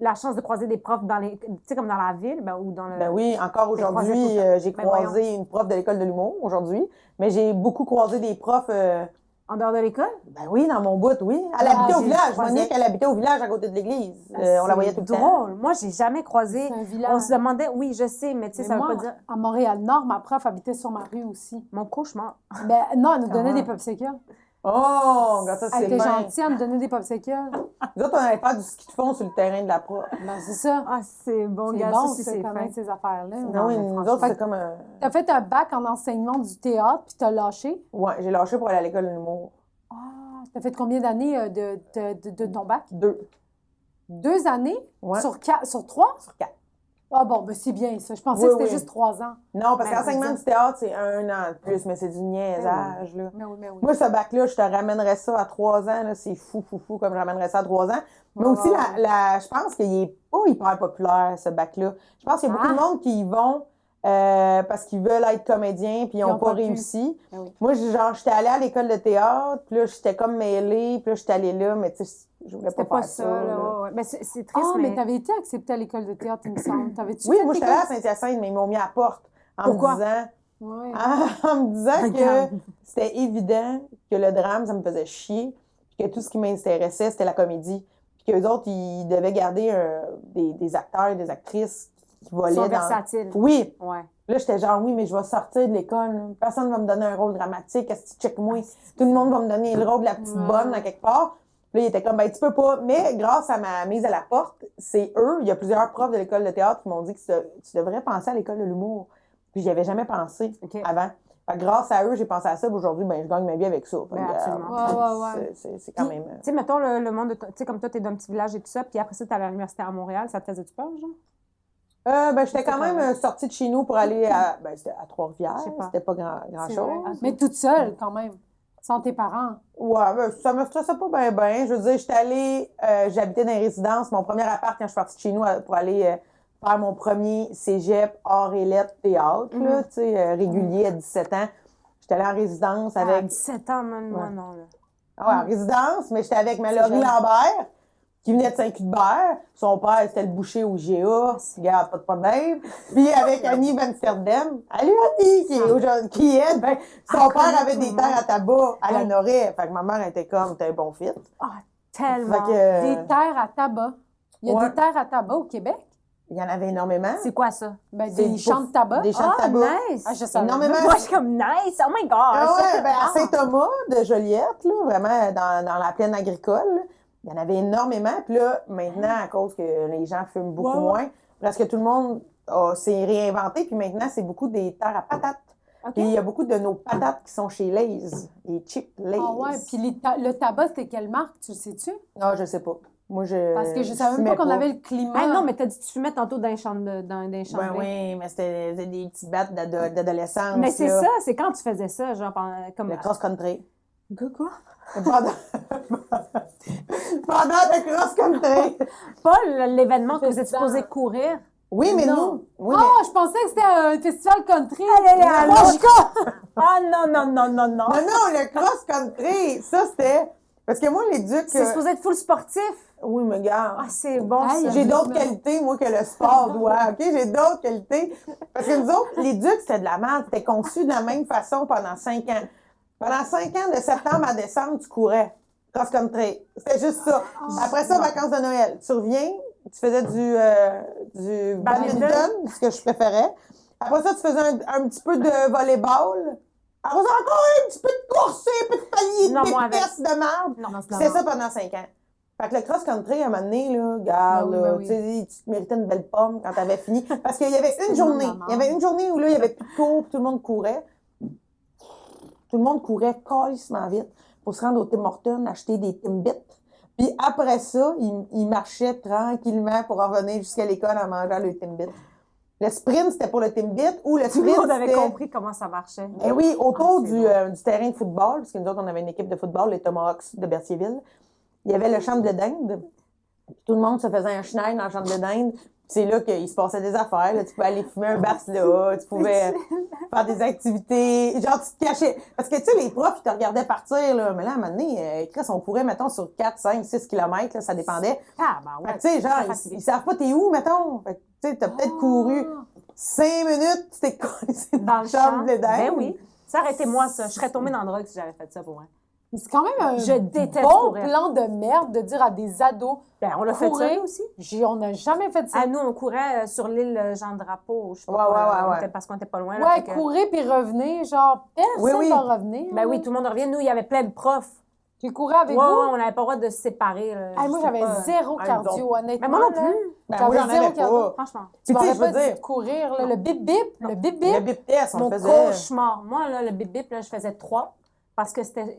la chance de croiser des profs dans les... Tu sais, comme dans la ville, ben, ou dans le... Ben oui, encore croisé aujourd'hui, tout le temps. j'ai Ben croisé une prof de l'école de l'humour aujourd'hui, mais j'ai beaucoup croisé des profs, En dehors de l'école? ben oui, dans mon bout, oui. Elle Ah, habitait au j'ai village. croisé. Monique, elle habitait au village à côté de l'église. On la C'est voyait tout le temps. drôle. Moi, j'ai jamais croisé. C'est un village. On se demandait, oui, je sais, mais tu sais, Mais ça moi, veut pas dire. à Montréal-Nord, ma prof habitait sur ma rue aussi. Mon cauchemar. Ben, non, elle nous donnait Ah. des popsicles. Oh, regarde ça, Elle c'est était bien. gentille, elle nous donnait des popsicles. Nous autres, on allait faire du ski de fond sur le terrain de la prof. Ben, c'est ça. Ah, c'est bon, C'est gars, bon, ça, ça, c'est connaître fin. ces affaires-là. Non, oui, mais nous franchement. autres, c'est comme un... T'as fait un bac en enseignement du théâtre, puis t'as lâché. Ouais, j'ai lâché pour aller à l'école de l'humour. Ah, t'as fait combien d'années de ton bac? 2. 2 années? Ouais. Sur 3? Sur 4. Ah bon, ben c'est bien ça. Je pensais Oui, que c'était oui. juste 3 ans. Non, parce Ben, qu'enseignement c'est du théâtre, c'est 1 an de plus, mais c'est du niaisage, là. Mais oui, mais oui. Moi, ce bac-là, je te ramènerais ça à 3 ans, là. C'est fou, comme je ramènerais ça à 3 ans. Mais Ouais, aussi, ouais, je pense qu'il est pas hyper populaire, ce bac-là. Je pense qu'il y a beaucoup Ah. de monde qui y vont parce qu'ils veulent être comédiens, puis ils n'ont pas pu. réussi. Ben oui. Moi, j'étais allée à l'école de théâtre, puis là, j'étais comme mêlée, puis là, j'étais allée là, mais tu sais, je voulais C'était pas pas faire ça, ça. là. là. ouais, ouais. Mais c'est triste, Ah, mais mais... t'avais été acceptée à l'école de théâtre, il me semble. T'avais-tu Oui, fait moi, j'étais allée à l'école? Saint-Hyacinthe, mais ils m'ont mis à la porte Pourquoi? en me disant... Ouais. En me disant Regarde. que c'était évident que le drame, ça me faisait chier, puis que tout ce qui m'intéressait, c'était la comédie. Puis qu'eux autres, ils devaient garder des acteurs et des actrices qui volaient Ils sont dans... versatiles. Oui. Ouais. Là, j'étais genre, oui, mais je vais sortir de l'école. Là. Personne ne va me donner un rôle dramatique. Est-ce que tu check moi? Tout le monde va me donner le rôle de la petite Ouais. bonne à quelque part. Puis là, il était comme, ben, tu peux pas. Mais grâce à ma mise à la porte, c'est eux, il y a plusieurs profs de l'école de théâtre qui m'ont dit que tu devrais penser à l'école de l'humour. Puis j'y avais jamais pensé OK. avant. Fait que grâce à eux, j'ai pensé à ça. Puis aujourd'hui, ben, je gagne ma vie avec ça. Fait que, absolument. Ouais. C'est quand même... Tu sais, mettons, le monde de... Tu sais, comme toi, t'es d'un petit village et tout ça, puis après ça, t'es allé à l'université à Montréal, ça te faisait-tu peur, genre? Ben, j'étais quand même sortie de chez nous pour aller à... Ben, c'était à Trois-Rivières. Je sais pas. C'était pas grand-chose. Mais toute seule, quand même, sans tes parents. Ouais, ben, ça me stressait pas bien. Je veux dire, j'étais allée... j'habitais dans les résidences. Mon premier appart, quand je suis partie de chez nous pour aller faire mon premier cégep, art et lettres, théâtre, là, tu sais, régulier à 17 ans. J'étais allée en résidence À avec... 17 ans, moi, non, là. Ah ouais, en résidence, mais j'étais avec Mallory Lambert, qui venait de Saint-Cuthbert. Son père, c'était le boucher au GA. Regarde, pas de problème. Puis avec Annie Van Sterdem. Allô, Annie, ben, son père avait des terres à tabac à la Norée. Fait que ma mère était comme, t'es un bon fit. Ah, tellement. Fait que, Des terres à tabac. Il y a des terres à tabac au Québec? il y en avait énormément. C'est quoi ça? Ben, C'est des champs de tabac. Des champs de tabac. Nice! Ah, je savais. Énormément. Moi, je suis comme nice! Oh my God! Ah ouais, ben, à Saint-Thomas de Joliette, là, vraiment dans la plaine agricole, là, il y en avait énormément. Puis là, maintenant, à cause que les gens fument beaucoup moins, presque tout le monde s'est réinventé. Puis maintenant, c'est beaucoup des terres à patates. OK. Puis il y a beaucoup de nos patates qui sont chez Lay's, les chips Lay's. Ah ouais, puis le tabac, c'était quelle marque, tu le sais-tu? Ah, je sais pas. Moi, Parce que je savais même fumais pas qu'on avait le climat. Ah non, mais t'as dit que tu fumais tantôt dans les champs de Ben oui, mais c'était des petites battes d'adolescence. Mais c'est là. ça, c'est quand tu faisais ça, genre, comme... Le cross-country. Quoi? Pendant le cross-country. Pas l'événement que vous êtes supposé courir. Oui, mais Non. nous. Oui, Ah, je pensais que c'était un festival country. Ah non, non, non, non, non. mais... Non, le cross-country, ça, c'était... Parce que moi, l'éduc... C'est supposé être full sportif. Oui, mais gars, Ah, c'est bon, Aïe, ça. j'ai d'autres qualités, moi, que le sport doit, OK? J'ai d'autres qualités. Parce que nous autres, l'éduc, c'était de la merde. C'était conçu de la même façon pendant 5 ans. Pendant 5 ans, de septembre à décembre, tu courais. Cross-country. C'était juste ça. Après ça, vacances de Noël. Tu reviens, tu faisais du badminton, ce que je préférais. Après ça, tu faisais un petit peu de volleyball. Après ça, encore un petit peu de course, un peu de palier, Non, moi, de vitesse de merde. Non, C'était ça pendant 5 ans. Fait que le cross-country, à un moment donné, là, regarde, Ben oui, là, ben oui. tu sais, tu te méritais une belle pomme quand t'avais fini. Parce qu'il y avait une journée. Il y avait une journée où, là, il y avait plus de cours, puis tout le monde courait. Tout le monde courait calissement vite pour se rendre au Tim Hortons, acheter des Timbits. Puis après ça, il marchait tranquillement pour revenir jusqu'à l'école en mangeant le Timbit. Le sprint, c'était pour le Timbit ou le Tout sprint, le monde avait c'était... compris comment ça marchait. Ben oui, autour c'est du terrain de football, parce que nous autres, on avait une équipe de football, les Tomahawks de Berthierville. Il y avait le champ de dinde. Tout le monde se faisait un schneid dans le champ de dinde. C'est là qu'il se passait des affaires. Là. Tu pouvais aller fumer un bass là, tu pouvais faire des activités. Genre, tu te cachais. Parce que, tu sais, les profs, ils te regardaient partir, là. Mais là, à un moment donné, Chris, on courait, mettons, sur 4, 5, 6 kilomètres, là, ça dépendait. Ah, ben Fait ouais. que, tu sais, genre, ils savent pas t'es où, mettons. Fait que, tu sais, t'as peut-être couru 5 minutes, tu t'es collé Dans le champ. champ de dinde. Ben oui. Ça aurait été moi, ça. Je serais tombée dans la drogue si j'avais fait ça pour moi. Mais c'est quand même un Je déteste bon courir. plan de merde de dire à des ados. Ben, on l'a fait ça courir. nous aussi. On n'a jamais fait ça. Ah, nous, on courait sur l'île Jean-Drapeau. Je sais pas Ouais, quoi, ouais, on ouais. était- parce qu'on était pas loin. Là, Ouais, fait que- courir puis revenir, genre, personne Oui. va revenir. Ben oui, tout le monde revient. Nous, il y avait plein de profs. Tu courais avec Ouais, vous? ouais, on n'avait pas le droit de se séparer. Là. Hey, moi, Je sais j'avais pas. zéro Ah, cardio, nous autres. honnêtement. Mais moi non là. plus. Ben, J'avais moi, j'en zéro avais cardio. pas. Franchement. Tu Puis, tu sais, m'aurais je pas veux dit dire, de courir, là, le bip-bip, le le bip-bip. bip test, on Mon le faisait. cauchemar. Moi, là, le bip-bip, là, je faisais 3 parce que c'était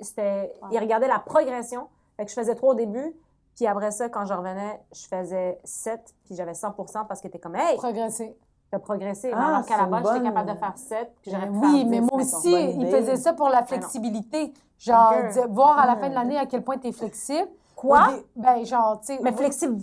il regardait la progression. Fait que je faisais 3 au début. Puis après ça, quand je revenais, je faisais 7. Puis j'avais 100% parce que t'es comme, hey, Progresser. t'as progressé. Ah, Alors qu'à la c'est base, une j'étais bonne- capable de faire 7. Puis j'aurais pu Oui, faire 10, mais moi mettons. aussi, Bonne il idée. faisait ça pour la flexibilité. Genre, voir à la fin de l'année à quel point tu es flexible. Quoi? Ben, genre, tu sais. Mais flexible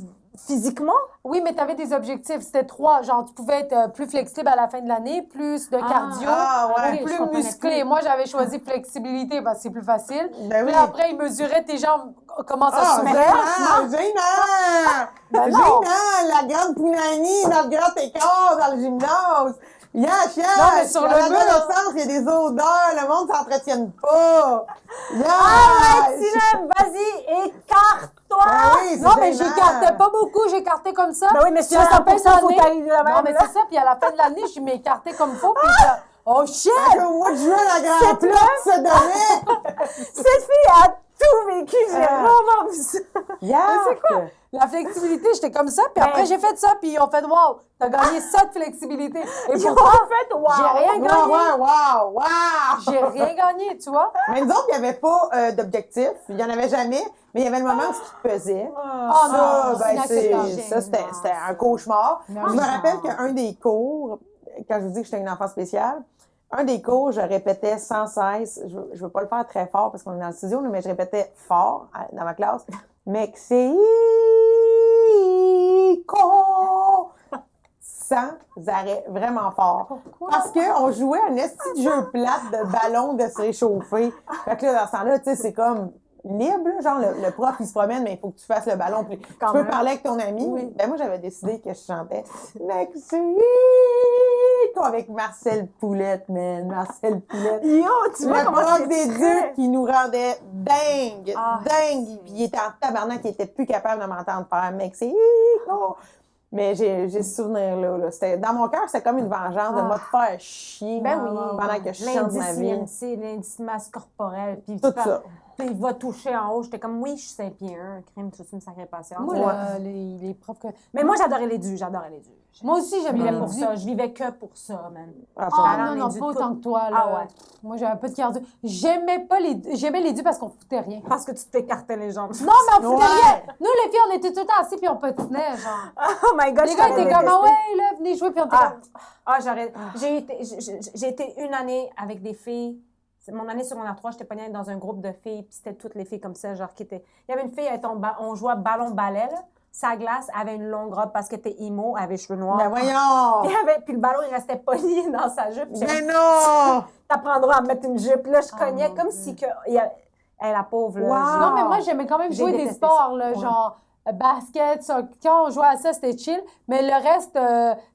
physiquement? Oui, mais tu avais des objectifs. C'était 3. Genre, tu pouvais être plus flexible à la fin de l'année, plus de cardio, Ah, ouais. ou je plus comprenais musclé. plus. Moi, j'avais choisi flexibilité parce que c'est plus facile. Ben oui. Puis après, il mesurait tes jambes, comment ça Ah, s'ouvrait. gênant! Ben non. Gênant! La grande Poulani dans le grand écart dans le gymnase! Yash, yash! Non, mais sur le mur- l'adolescence, il y a des odeurs, le monde s'entretienne pas! Yash! Arrête, Sylvain, vas-y, écarte-toi! Ben oui, c'est Non, mais gênant. j'écartais pas beaucoup, j'écartais comme ça. Ben oui, mais si tu Puis à veux la fin de 100%, faut l'année- t'arriver de la même, Non, mais là. c'est ça. Puis à la fin de l'année, je m'écartais comme faut. Puis oh shit! Fait qu'au mois de juin, la grande plate se donnait! Cette fille a tout vécu, j'ai Ah. vraiment vu ça. Yash! La flexibilité, j'étais comme ça, puis après, j'ai fait ça, puis ils ont fait « Wow, t'as gagné ça de flexibilité! » Et Ils ont pourtant, fait, wow! j'ai rien gagné. Wow! J'ai rien gagné, tu vois? Mais nous autres, il n'y avait pas d'objectif. Il n'y en avait jamais. Mais il y avait le moment où ce qui pesait. Oh Ça, non, c'est ben, inacceptable. ça, c'était un cauchemar. Non, Je me non. rappelle qu'un des cours, quand je vous dis que j'étais une enfant spéciale, un des cours, je répétais sans cesse, je ne veux pas le faire très fort parce qu'on est dans le studio, mais je répétais fort dans ma classe, Mexico, sans arrêt, vraiment fort. Parce qu'on jouait un esti de jeu plate de ballon de se réchauffer. Fait que là, dans ce temps-là, tu sais, c'est comme libre, là, genre le prof, il se promène, mais il faut que tu fasses le ballon. Puis tu peux même. parler avec ton ami. Oui. Ben moi, j'avais décidé que je chantais Mexico avec Marcel Poulette, man. Marcel Poulette. Yo, tu vois Le comment prof c'est des fait? Ducs qui nous rendait dingue, Ah, dingue. Puis il était en tabarnak, il était plus capable de m'entendre faire Mexico. Mais j'ai ce souvenir-là. Là. Dans mon cœur, c'était comme une vengeance de me faire chier Ben oui. pendant que je chante ma L'indice vie. IMC, l'indice masse corporelle. Puis Tout tu fais- ça. puis il va toucher en haut. J'étais comme, oui, je suis 5 pieds 1. Crime, tu une sacrée patience. Moi, Ouais. là, les profs que... Mais moi, j'adorais les dus. J'adorais les dus. Moi aussi, Je j'aimais vivais les pour dits. ça. Je vivais que pour ça, man. Ah, Ah ça- non, les non, dits pas de autant que toi, là. Ah ouais. Moi, j'avais pas de cardio. J'aimais les dits parce qu'on foutait rien. Parce que tu t'écartais les jambes. Non, mais on foutait Ouais. rien. Nous, les filles, on était tout le temps assis puis on patinait, genre. Oh my God, Les je gars t'aurais étaient comme, ah détesté. ouais, là, venez jouer puis on était Ah, comme... ah j'aurais. J'ai été une année avec des filles. C'est mon année secondaire 3, j'étais pognée dans un groupe de filles, puis c'était toutes les filles comme ça, genre qui étaient. Il y avait une fille, on jouait ballon-ballet, là. Sa glace avait une longue robe parce qu'elle était emo, elle avait les cheveux noirs. Ben voyons! Puis le ballon, il restait pogné dans sa jupe. Puis Mais j'avais- non! T'apprendras à mettre une jupe. Là, je cognais mon comme Dieu. si que. Elle, la pauvre, là. Wow. Non, mais moi, j'aimais quand même J'ai jouer des détesté sports, ça. là, Ouais. genre basket, soccer. Quand on jouait à ça, c'était chill. Mais le reste,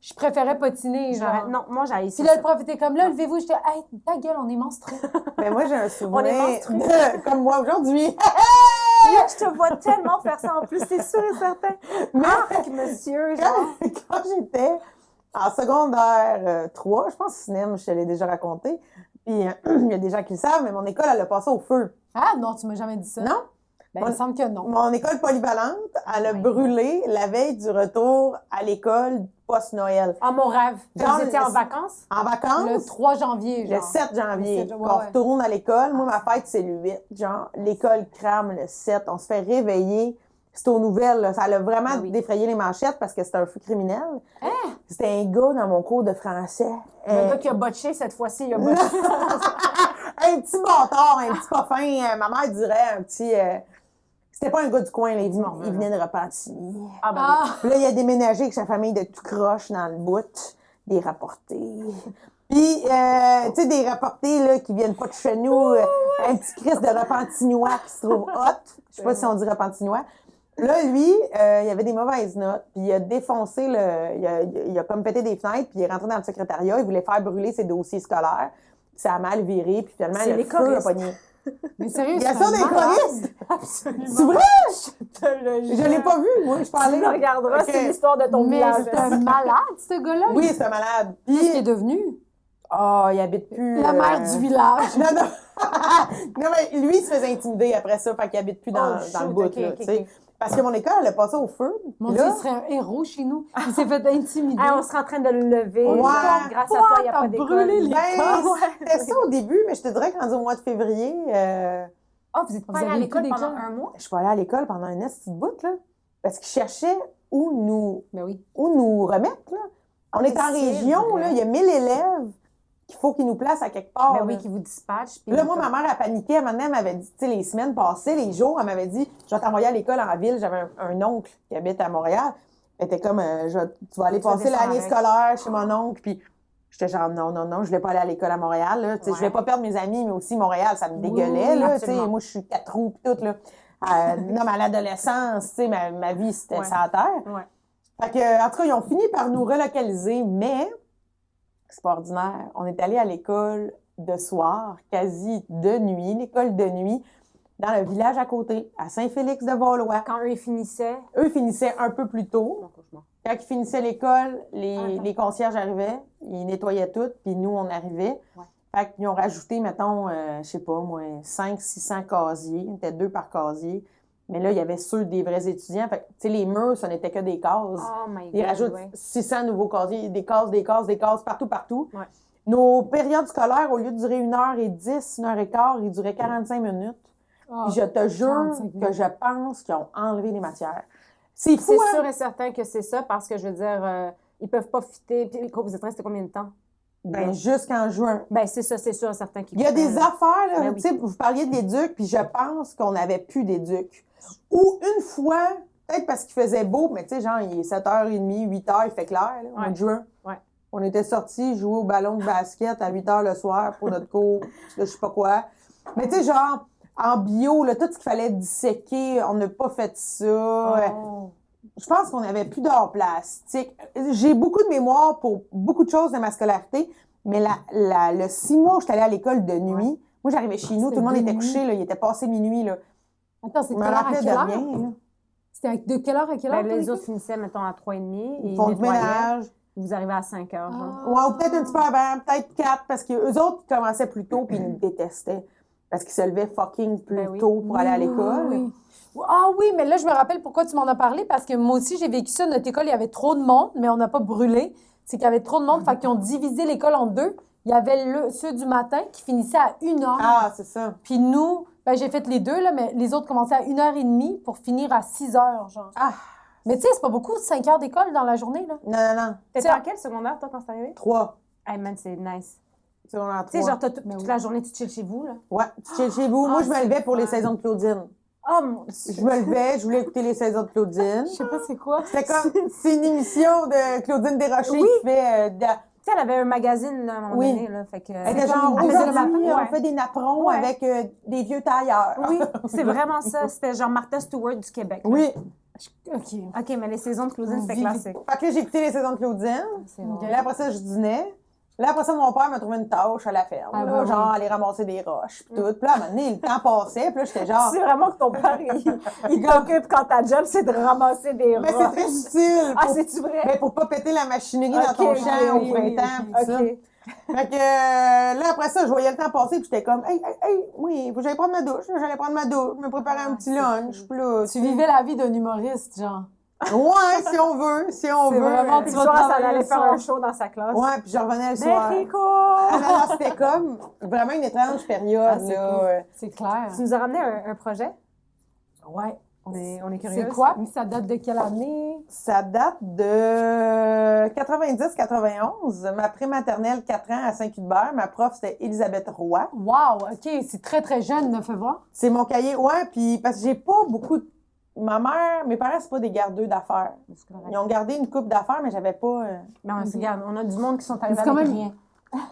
je préférais patiner, genre. Non, moi, j'ai Puis là, le prof était comme là, levez-vous. J'étais, hey, ta gueule, on est menstrués. Ben moi, j'ai un On est souvenir menstrués. de, comme moi aujourd'hui. Je te vois tellement faire ça en plus, c'est sûr et certain. Arc, monsieur, genre. Quand j'étais en secondaire 3, je pense que cinéma, je te l'ai déjà raconté. Puis il y a des gens qui le savent, mais mon école, elle a passé au feu. Ah non, tu m'as jamais dit ça. Non? Ben, il me semble que non. Mon école polyvalente, elle a brûlé la veille du retour à l'école post-Noël. Ah, mon rêve. Genre, Vous étiez en le- vacances? En vacances, Le 3 janvier, le genre. 7 janvier, Le 7, on ouais, ouais. retourne à l'école. Moi, ma fête, c'est le 8. Genre, l'école crame le 7. On se fait réveiller. C'est aux nouvelles. Là. Ça a vraiment Ah oui. défrayé les manchettes parce que c'était un feu criminel. C'était un gars dans mon cours de français. Le gars qui a botché cette fois-ci, il a botché. Un petit bâtard, un petit pas fin. Ma mère dirait un petit... c'était pas un gars du coin, là. Il venait de Repentigny. Ah, ben Ah, Puis là, il a déménagé avec sa famille de tout croche dans le bout, des rapportés. Puis, tu sais, des rapportés là, qui viennent pas de chez nous, un petit Christ de Repentignois qui se trouve hot. Je sais pas si on dit Repentignois. Là, lui, il avait des mauvaises notes, puis il a défoncé, il a comme pété des fenêtres, puis il est rentré dans le secrétariat, il voulait faire brûler ses dossiers scolaires. Puis ça a mal viré, puis finalement, C'est le les feu a choristes. pogné. mais sérieux, Il y a c'est ça un des malade. choristes! Absolument. C'est vrai? Je Je l'ai pas vu, moi, je parlais. Tu le regarderas, Ok. c'est l'histoire de ton Mais village. c'est un malade, ce gars-là. Oui, c'est un malade. Qu'est-ce qu'il est Puis, devenu? il habite plus. La mère du village. Non, non. Non, mais lui, il se faisait intimider après ça, fait qu'il habite plus dans, Oh, dans le shoot, bout, ok, là, ok, tu sais. ok. Parce que mon école, elle a passé au feu. Mon Puis Dieu, là, il serait un héros chez nous. Il s'est fait intimider. Hey, on serait en train de le lever. Ouais. genre, grâce à toi, il n'y a T'as pas d'école. brûlé les- ben, Ouais. c'était ça au début, mais je te dirais que rendu au mois de février, Ah, vous êtes Vous pas allé à avez l'école plus pendant d'école? un mois? je suis pas allée à l'école pendant un petit bout, là. Parce qu'ils cherchaient où Ben oui. nous remettre, là. On est en c'est région, vrai. là, il y a 1000 élèves qu'il faut qu'ils nous placent à quelque part. Ben là. oui, qui vous dispatche. puis Là, moi, comme- ma mère a paniqué. Maintenant, elle m'avait dit, tu sais, les semaines passées, les jours, elle m'avait dit, je vais t'envoyer à l'école en ville. J'avais un oncle qui habite à Montréal. Elle était comme, tu vas aller Tu vas passer l'année descendre scolaire chez mon oncle. Puis j'étais genre, non, je voulais pas aller à l'école à Montréal. Là. Tu sais, Ouais. Je voulais pas perdre mes amis, mais aussi Montréal, ça me Oui, dégueulait. Là, tu sais. absolument. Moi, je suis 4 roues pis tout. Là. Non, mais à l'adolescence, tu sais, ma vie, c'était Ouais. ça à terre. Ouais. Fait que, en tout cas, ils ont fini par nous relocaliser, mais c'est pas ordinaire. On est allé à l'école de soir, quasi de nuit, l'école de nuit, dans le village à côté, à Saint-Félix-de-Valois. Quand eux, ils finissaient. Eux finissaient un peu plus tôt. Mon cauchemar. Quand ils finissaient l'école, Attends. les concierges arrivaient, ils nettoyaient tout, puis nous, on arrivait. Ouais. Fait qu'ils ont rajouté, mettons, je sais pas, moi, 500-600 casiers. On était 2 par casier. Mais là, il y avait ceux des vrais étudiants. Fait que, tu sais, les murs, ça n'était que des cases. Oh my God. Ils rajoutent ouais. 600 nouveaux casiers, des cases, partout. Ouais. Nos périodes scolaires, au lieu de durer 1h10, 1h15, ils duraient 45 minutes. Ah, Puis je te jure 45 que minutes. je pense qu'ils ont enlevé les matières. C'est fou, C'est hein? sûr et certain que c'est ça parce que je veux dire, ils peuvent pas fitter. Puis, vous êtes resté combien de temps? Ben, jusqu'en juin. Ben, c'est ça, c'est sûr et certain qu'ils Il y a des coupent, affaires, là, Ben tu sais, vous parliez de l'éduc, puis je pense qu'on n'avait plus d'éduc. Ou une fois, peut-être parce qu'il faisait beau, mais tu sais, genre, il est 7h30, 8h, il fait clair, là, au mois de juin. Ouais. On était sortis jouer au ballon de basket à 8h le soir pour notre cours, je sais pas quoi. Mais tu sais, genre, en bio, là, tout ce qu'il fallait disséquer, on n'a pas fait ça. Oh. Je pense qu'on n'avait plus d'art plastique. J'ai beaucoup de mémoire pour beaucoup de choses de ma scolarité, mais le 6 mois où j'étais allée à l'école de nuit, moi, j'arrivais chez nous, C'était tout le monde de était nuit. couché, là, il était passé minuit. Là. Attends, Je c'est de me quelle heure à rappelais de quelle heure? rien. Là. C'était de quelle heure à quelle heure? Ben, ton les école? autres finissaient, mettons, à 3h30. Ils Ils font du nettoyaient. ménage. Vous arrivez à 5h. genre. Ah. Ouais, ou peut-être un petit peu avant, peut-être 4, parce qu'eux autres, ils commençaient plus tôt, puis ils nous détestaient. Parce qu'ils se levaient fucking plus Ben oui. tôt pour aller à l'école. Oui. Ah oui, mais là, je me rappelle pourquoi tu m'en as parlé, parce que moi aussi, j'ai vécu ça. Notre école, il y avait trop de monde, mais on n'a pas brûlé. C'est qu'il y avait trop de monde, fait qu'ils ont divisé l'école en deux. Il y avait ceux du matin qui finissaient à 1h. Ah, c'est ça. Puis nous, ben, j'ai fait les deux, là, mais les autres commençaient à 1h30 pour finir à 6h, genre. Ah, Mais tu sais, c'est pas beaucoup, 5 heures d'école dans la journée, là. non. T'étais Tiens. en quel secondaire, toi, quand c'est arrivé? 3. Hey, man, c'est nice. C'est on en Tu sais, 3. genre, Mais toute oui. la journée, tu chill chez vous, là. Ouais, tu chill chez vous. Moi, je me c'est levais pour les fun. saisons de Claudine. Oh, mon Je me levais, je voulais écouter les saisons de Claudine. Je sais pas c'est quoi. C'était comme, c'est une émission de Claudine Desrochers Oui. qui fait Tu sais, elle avait un magazine, là, à un moment Oui. donné, là, fait que... elle était genre, Elle faisait le aujourd'hui, matin, on ouais. fait des napperons Ouais. avec des vieux tailleurs. Oui, c'est vraiment ça. C'était genre Martha Stewart du Québec. là. Oui. OK. OK, mais les saisons de Claudine, c'était Vivi- classique. Fait que là, j'ai écouté les saisons de Claudine. C'est drôle. Là, après ça, je dînais. Là, après ça, mon père m'a trouvé une tâche à la ferme. Ah, là, ben oui. genre, aller ramasser des roches, pis tout. Puis là, à un moment donné, le temps passait, puis là, j'étais genre... C'est vraiment que ton père, il t'occupe quand ta job, c'est de ramasser des Mais c'est roches. très utile. Ah, pour- c'est-tu vrai? Mais pour pas péter la machinerie dans Ok, ton ok, champ oui, au printemps, oui, pis tout ça. OK. Fait que là, après ça, je voyais le temps passer, puis j'étais comme, hey, oui, faut que j'aille prendre ma douche. J'allais prendre ma douche, me préparer un petit c'est lunch, puis là... Tu vivais la vie d'un humoriste, genre. Ouais, si on veut, C'est veut. vraiment- Puis Tu le vas soir, ça travailler allait le faire soir. un show dans sa classe. Ouais, puis je revenais le soir. Mexico! Ah non, non, c'était comme vraiment une étrange période, Ah, c'est là. cool. C'est clair. Tu nous as ramené un projet? Ouais. On est curieux. C'est quoi? Puis ça date de quelle année? Ça date de 90-91. Ma prématernelle, 4 ans à Saint-Cuthbert. Ma prof, c'était Elisabeth Roy. Wow, OK, c'est très, très jeune, ne fais voir. C'est mon cahier. Ouais, puis parce que j'ai pas beaucoup de... Ma mère, mes parents, c'est pas des gardeux d'affaires. Ils ont gardé une coupe d'affaires, mais j'avais pas... Mais regarde, on a du monde qui sont arrivés C'est quand avec même- rien.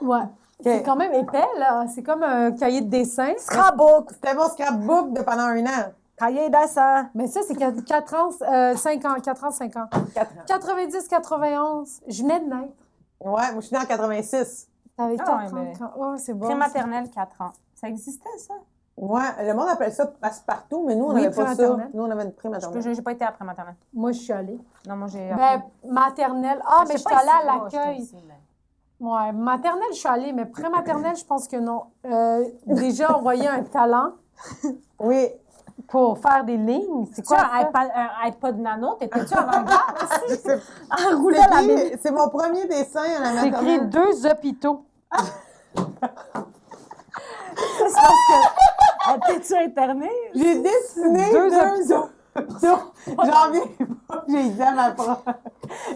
Ouais. C'est quand même épais, là. C'est comme un cahier de dessin. Scrapbook! C'était mon scrapbook de pendant 1 an. Cahier dessin! Mais ça, c'est 4 ans, 5 ans, 4 ans, 5 ans. 4 ans. 90, 91. Je venais de naître. Ouais, moi, je suis née en 86. T'avais Ah 4 ouais, ans. mais- Oh, c'est bon. Prématernelle, 4 ans. Ça existait, ça? Ouais, le monde appelle ça passe-partout, mais nous, on Oui, n'avait pas ça. prématernelle. Nous, on avait une prématernelle. J'ai pas été à prématernelle. Moi, je suis allée. Non, moi, j'ai... Ben, maternelle. Ah, mais je suis allée à l'accueil. l'accueil. Ouais, maternelle, je suis allée, mais prématernelle, je pense que non. Déjà, on voyait un talent Oui. pour faire des lignes. C'est C'est quoi quoi, ça? un iPod Nano? T'étais-tu avant-garde aussi? C'est En roulant la bébé. c'est mon premier dessin à la C'est écrit maternelle. 2 hôpitaux. C'est parce que... T'es-tu internée? J'ai dessiné Deux deux hôpitaux. J'en viens pas. J'ai dit à ma prof.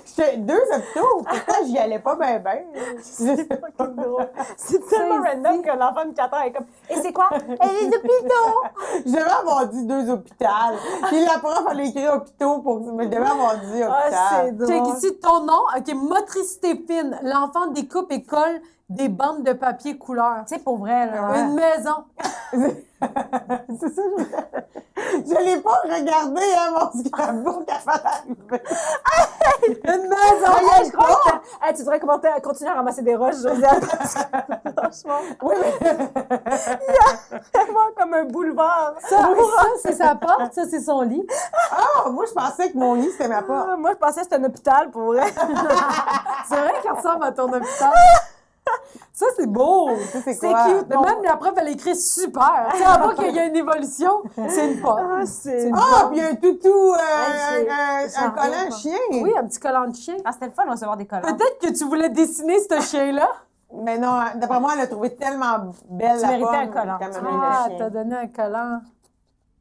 J'étais 2 hôpitaux. Pourtant, j'y allais pas bien, bien. C'est tellement random que l'enfant de 4 ans est comme... Et c'est quoi? Et les hôpitaux! Je devais avoir dit 2 hôpitaux. Puis la prof, elle a écrit hôpitaux pour... Mais je devais avoir dit hôpital. Check ici ton nom. OK, motricité fine. L'enfant découpe et colle des bandes de papier couleur. Tu sais, pour vrai, là... Ouais. Une maison. C'est ça, je l'ai pas regardé, hein, mon scrapbook avant d'arriver. Une maison. Hey, je crois que hey, tu devrais continuer à ramasser des roches, Josiane. Franchement, Oui, mais... vraiment comme un boulevard. Ça, c'est sa porte. Ça, c'est son lit. Ah, moi, je pensais que mon lit, c'était ma porte. Moi, je pensais que c'était un hôpital, pour vrai. C'est vrai qu'il ressemble à ton hôpital. Ça, c'est beau! Ça, c'est C'est quoi? cute! Mais Non. même la prof, elle écrit super! Tu sais, avant qu'il y ait une évolution, c'est une pote. c'est... Ah, puis un toutou, c'est- un j'en collant reviens pas. chien. Oui, un petit collant de chien. Ah, c'était le fun de recevoir des collants. Peut-être que tu voulais dessiner ce chien-là. Mais non, d'après moi, elle a trouvé tellement belle Tu la méritais pomme un collant. qu'elle m'a Tu donné Ah, le t'as chien. donné un collant.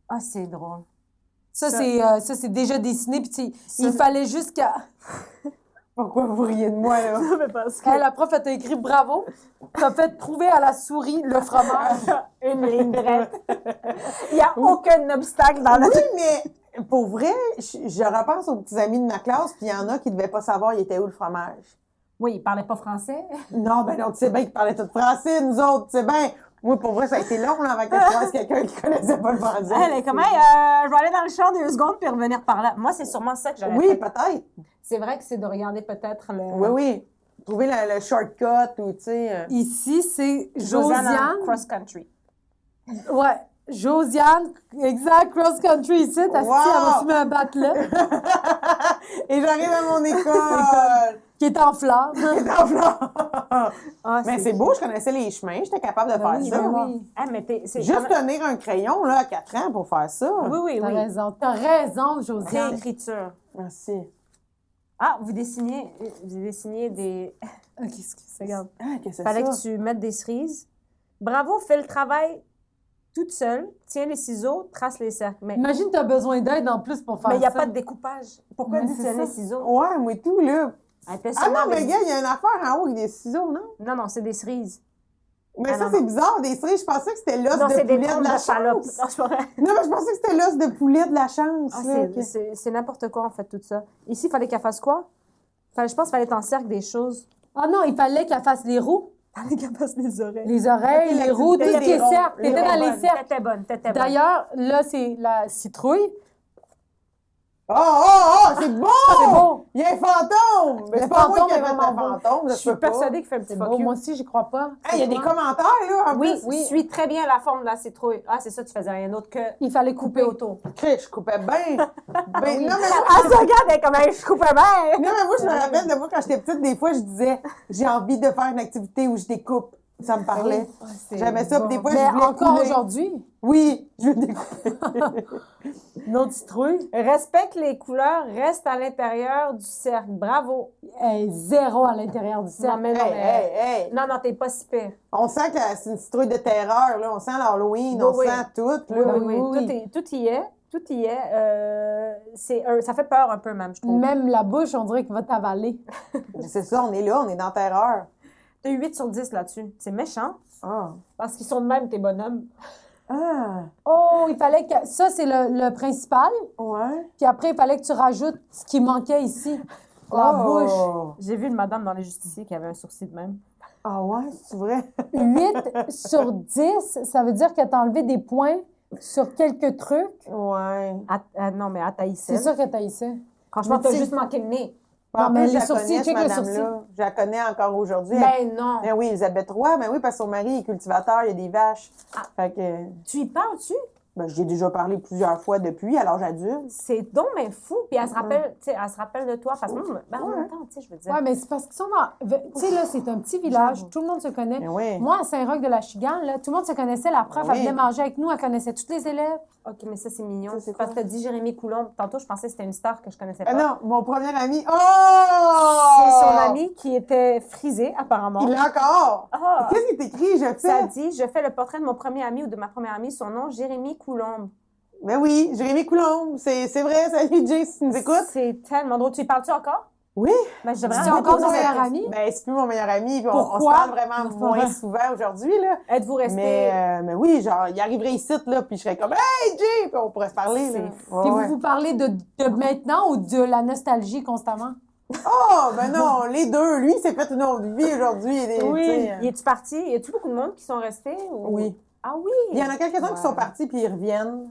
Ah, c'est drôle. Ça, Ça- c'est déjà dessiné. Puis Ça- il fallait juste qu'elle... Pourquoi vous riez de moi, là? mais parce que... Hey, la prof, elle t'a écrit bravo. T'as fait trouver à la souris le fromage. Une ligne droite. Il n'y a aucun obstacle dans la... Oui, mais pour vrai, je repense aux petits amis de ma classe, puis il y en a qui ne devaient pas savoir il était où le fromage. Oui, il parlait pas français. Non, ben non, tu sais bien qu'ils parlaient tout français, nous autres, tu sais bien. Moi, pour vrai, ça a été long, là, avant que je fasse quelqu'un qui connaissait pas le français. Elle est comme, hey, je vais aller dans le champ 2 secondes puis revenir par là. Moi, c'est sûrement ça que j'aurais Oui, fait. peut-être. C'est vrai que c'est de regarder peut-être le... Oui, oui. Trouver le shortcut ou, tu sais... Ici, c'est Josiane Josiane. en cross-country. Ouais. Josiane, exact, cross-country ici. T'as Wow! elle m'a fumé un bat là, Et j'arrive à mon école. qui est en flamme. Ah, Mais c'est beau, je connaissais les chemins, j'étais capable de faire oui, ça. ben moi. oui. Ah, mais c'est Juste tenir un crayon, là, à 4 ans pour faire ça. Oui, oui, T'as oui. raison. T'as raison, Josiane. Réécriture. Merci. Ah, vous dessiniez des... Ok, excuse, regarde. Ah, qu'est-ce que c'est Fallait ça? que tu mettes des cerises. Bravo, fais le travail toute seule. Tiens les ciseaux, trace les cercles. Mais Imagine, t'as besoin d'aide en plus pour faire il n'y a ça. pas de découpage. Pourquoi Mais tu c'est tiens ça. les ciseaux? Ouais, moi tout, là. Elle était Ah sûrement non, mais avec- gars, il y a une affaire en haut avec des ciseaux, non? Non, non, c'est des cerises. Mais Ah, ça, non, c'est non. bizarre, des cerises. Je pensais que c'était l'os Non, de c'est des poulet de trompes la de salopes. chance. Non, c'est pas vrai. Non, mais je pensais que c'était l'os de poulet de la chance. Ah, là, ok. c'est n'importe quoi, en fait, tout ça. Ici, il fallait qu'elle fasse quoi? Je pense qu'il fallait t'encercler des choses. Ah non, il fallait qu'elle fasse les roues, Il fallait qu'elle fasse les oreilles. les oreilles, Ok, les roues, tout l'activité ce qui est des ronds, cercle. les T'étais dans les cercles. T'étais bonne, t'étais bonne. D'ailleurs, là, c'est la citrouille. Oh, c'est bon! C'est bon. Il y a un fantôme! Mais Le c'est pas moi fantôme qui ai est fait le vraiment beau. fantôme, Je ça se suis peut pas. persuadée qu'il fait un petit C'est fuck beau. you. Moi aussi, j'y crois pas. Ah, il y a des commentaires, là, en Oui, plus. suis très bien la forme de la citrouille. Ah, c'est ça, tu faisais rien d'autre que Il fallait couper couper autour. Chris, je coupais bien. Ben, non, mais Elle se regarde, elle est comme, hey, je coupe bien. non, mais moi, je me rappelle de moi, quand j'étais petite, des fois, je disais, j'ai envie de faire une activité où je découpe. Ça me parlait. J'aimais ça, puis des fois, Mais je voulais encore couler. aujourd'hui, Oui, je veux découper. une autre citrouille, Respecte les couleurs, reste à l'intérieur du cercle. Bravo. elle est zéro à l'intérieur du Non, cercle. mais non, Hey, mais... hey, hey. Non, non, t'es pas si pire. On sent que c'est une citrouille de terreur, là. On sent l'Halloween, Oui, on oui. sent tout, là. Oui, oui, oui. oui. Tout y est. Tout y est. Ça fait peur un peu, même, je trouve. Même la bouche, on dirait qu'il va t'avaler. C'est ça, on est là, on est dans terreur. T'as eu 8 sur 10 là-dessus. C'est méchant. Ah. Parce qu'ils sont de même, tes bonhommes. Ah. Oh, il fallait que... Ça, c'est le principal. Ouais. Puis après, il fallait que tu rajoutes ce qui manquait ici. La bouche. Oh. J'ai vu une madame dans les justiciers qui avait un sourcil de même. Ah ouais, c'est vrai? 8 sur 10, ça veut dire que tu as enlevé des points sur quelques trucs. Ouais. Non, mais à taïselle. C'est sûr que tu as ici. Franchement, Mais t'as tu- juste manqué le nez. Non, En mais plus, je les la sourcils, connais, check cette le madame-là. Je la connais encore aujourd'hui. Ben non. Eh oui, Elisabeth Roy, ben oui, parce que son mari est cultivateur, il y a des vaches. Fait que, Tu y parles-tu? ben, j'y ai déjà parlé plusieurs fois depuis, à l'âge adulte. C'est donc mais fou. Puis elle se rappelle, tu sais, elle se rappelle de toi. Parce que ben, en même temps, tu sais, je veux dire. Oui, mais c'est parce qu'ils sont dans. Tu sais, là, c'est un petit village, tout le monde se connaît. Ben oui. Moi, à Saint-Roch-de-la-Chigan, là, tout le monde se connaissait. La prof, Oui. elle venait manger avec nous, elle connaissait tous les élèves. OK, mais ça, c'est mignon. Ça, c'est Parce quoi? que t'as dit Jérémy Coulombe. Tantôt, je pensais que c'était une star que je connaissais pas. Ah non, mon premier ami. Oh! C'est son ami qui était frisé, apparemment. Il l'a encore. Ah! Qu'est-ce qui est écrit? Je Ça fais. dit, je fais le portrait de mon premier ami ou de ma première amie, son nom, Jérémy Coulombe. Ben oui, Jérémy Coulombe. C'est vrai, salut Jay, si tu nous écoutes. C'est tellement drôle. Tu y parles-tu encore? Oui. Ben, je devrais C'est arrêter de encore poser ton cette meilleur question. ami? Ben, c'est plus mon meilleur ami. Puis on Pourquoi? se parle vraiment C'est pas moins vrai. souvent aujourd'hui, là. Êtes-vous resté... Mais oui, genre, il arriverait ici, là, puis je serais comme, hey, Jay! Puis on pourrait se parler, là. C'est Ouais, Puis ouais. vous parlez de maintenant ou de la nostalgie constamment? Oh, ben non, les deux. Lui, il s'est fait une autre vie aujourd'hui. Oui. tu sais. Y es-tu parti? Y a-tu beaucoup de monde qui sont restés? Ou... Oui. Ah oui? Il y en a quelques-uns qui sont Ouais. partis, puis ils reviennent.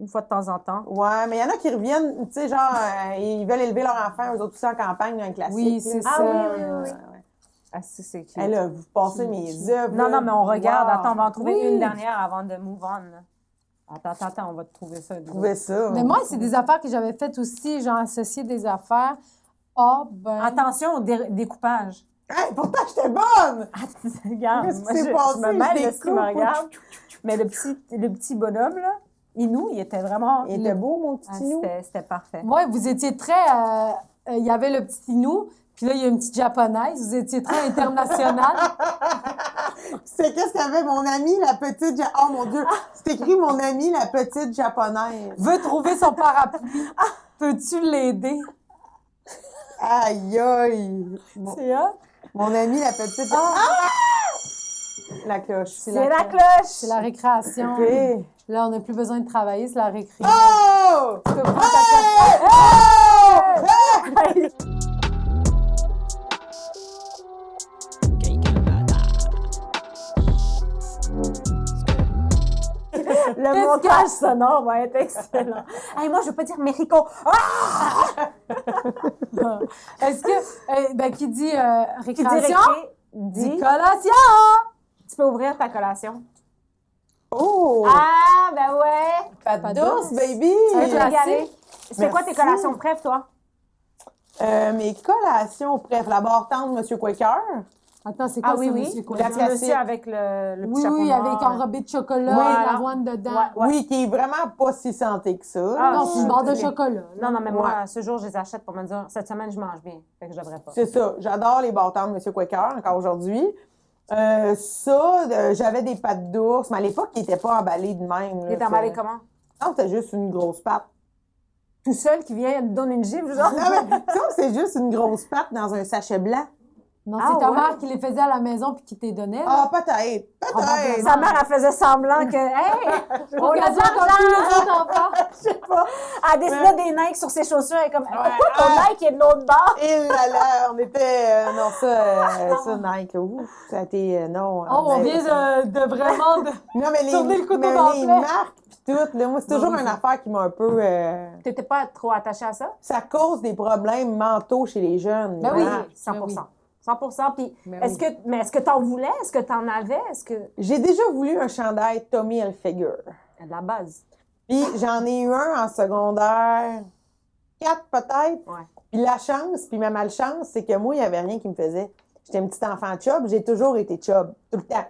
Une fois de temps en temps. Ouais, mais il y en a qui reviennent, tu sais, genre, ils veulent élever leur enfant, eux autres aussi en campagne, un classique. Oui, là. c'est Ah ça. oui, oui, oui. Ouais. Ah, c'est cute. Hey, là, vous passez mes œuvres. Non, là. non, mais on regarde. Wow. Attends, on va en trouver Oui. une dernière avant de move on. là. Attends, on va te trouver ça. nous Trouvez autres. ça. Mais moi, c'est des affaires que j'avais faites aussi, genre associer des affaires. Ah, ben. Attention au découpage. Hey, pourtant, j'étais bonne! Regarde, Qu'est-ce qui moi, s'est je passé? me mêle Je de ce qui me découpe. regarde. Mais le petit bonhomme, là, Inou, il était vraiment... Il était beau, mon petit nous. C'était parfait. Ouais, vous étiez très... il y avait le petit Inou, puis là, il y a une petite japonaise. Vous étiez très international. C'est qu'est-ce qu'avait mon amie, la petite... Oh, mon Dieu! C'est écrit « Mon amie, la petite japonaise Veut trouver son parapluie. Peux-tu l'aider? ». Aïe, aïe! C'est hot. Mon amie, la petite... La cloche. C'est la cloche! C'est la récréation. OK. Là, on n'a plus besoin de travailler, c'est la récré. Oh! Tu peux prendre ta Hey! Le montage sonore va être excellent. Hey, moi, je veux pas dire Mexico. Ah! Est-ce que, qui dit Qui dit récréation, récré, dit dit... collation? Tu peux ouvrir ta collation. Oh! Ah, ben ouais! Pâte douce, baby! Ouais, Tu l'as classique. garé. C'est quoi tes Merci. collations préf, toi? Mes collations, bref, la barre tendre, Monsieur Quaker. Attends, c'est quoi Ah ça, oui, monsieur oui. quoi? La La classique. monsieur avec le petit Oui, chapeau oui, noir. avec enrobé de chocolat, Voilà. l'avoine dedans. Ouais. Oui, qui est vraiment pas si santé que ça. Ah, Non, c'est une barre de ok. chocolat. Non, non, mais Ouais. moi, ce jour, je les achète pour me dire, cette semaine, je mange bien. Fait que je devrais pas. C'est ça. J'adore les barres tendres, Monsieur Quaker, encore aujourd'hui. J'avais des pâtes d'ours, mais à l'époque, ils n'étaient pas emballés de même. Il est emballé comment? Non, c'était juste une grosse pâte. Tout seul qui vient te donner une gifle, genre? Non, mais ça, c'est juste une grosse pâte dans un sachet blanc. Non, Ah, c'est ta ouais? mère qui les faisait à la maison puis qui t'es donnait. là. Ah, peut-être. Peut-être. Sa mère, elle faisait semblant que, hey, On l'a dit comme tous les autres enfants. je sais pas, elle dessinait des Nike sur ses chaussures, elle est comme, pourquoi ton Nike est de l'autre bord? Et là là, on était... non, ça, Nike, ouf, ça a été... non. Oh, on vient de vraiment... Non, mais tourner le couteau mais dans les le plat. marques pis tout, là, moi, c'est toujours oui, une c'est- affaire qui m'a un peu... T'étais pas trop attachée à ça? ça cause des problèmes mentaux chez les jeunes. Ben les oui. marques. 100%. 100%. Puis, Mais est-ce que t'en voulais? Est-ce que t'en avais? Est-ce que... J'ai déjà voulu un chandail Tommy Hilfiger. De la base. Puis j'en ai eu un en secondaire 4 peut-être. Ouais. Puis la chance, puis ma malchance, c'est que moi, il n'y avait rien qui me faisait. J'étais une petite enfant chub, j'ai toujours été chub, tout le temps.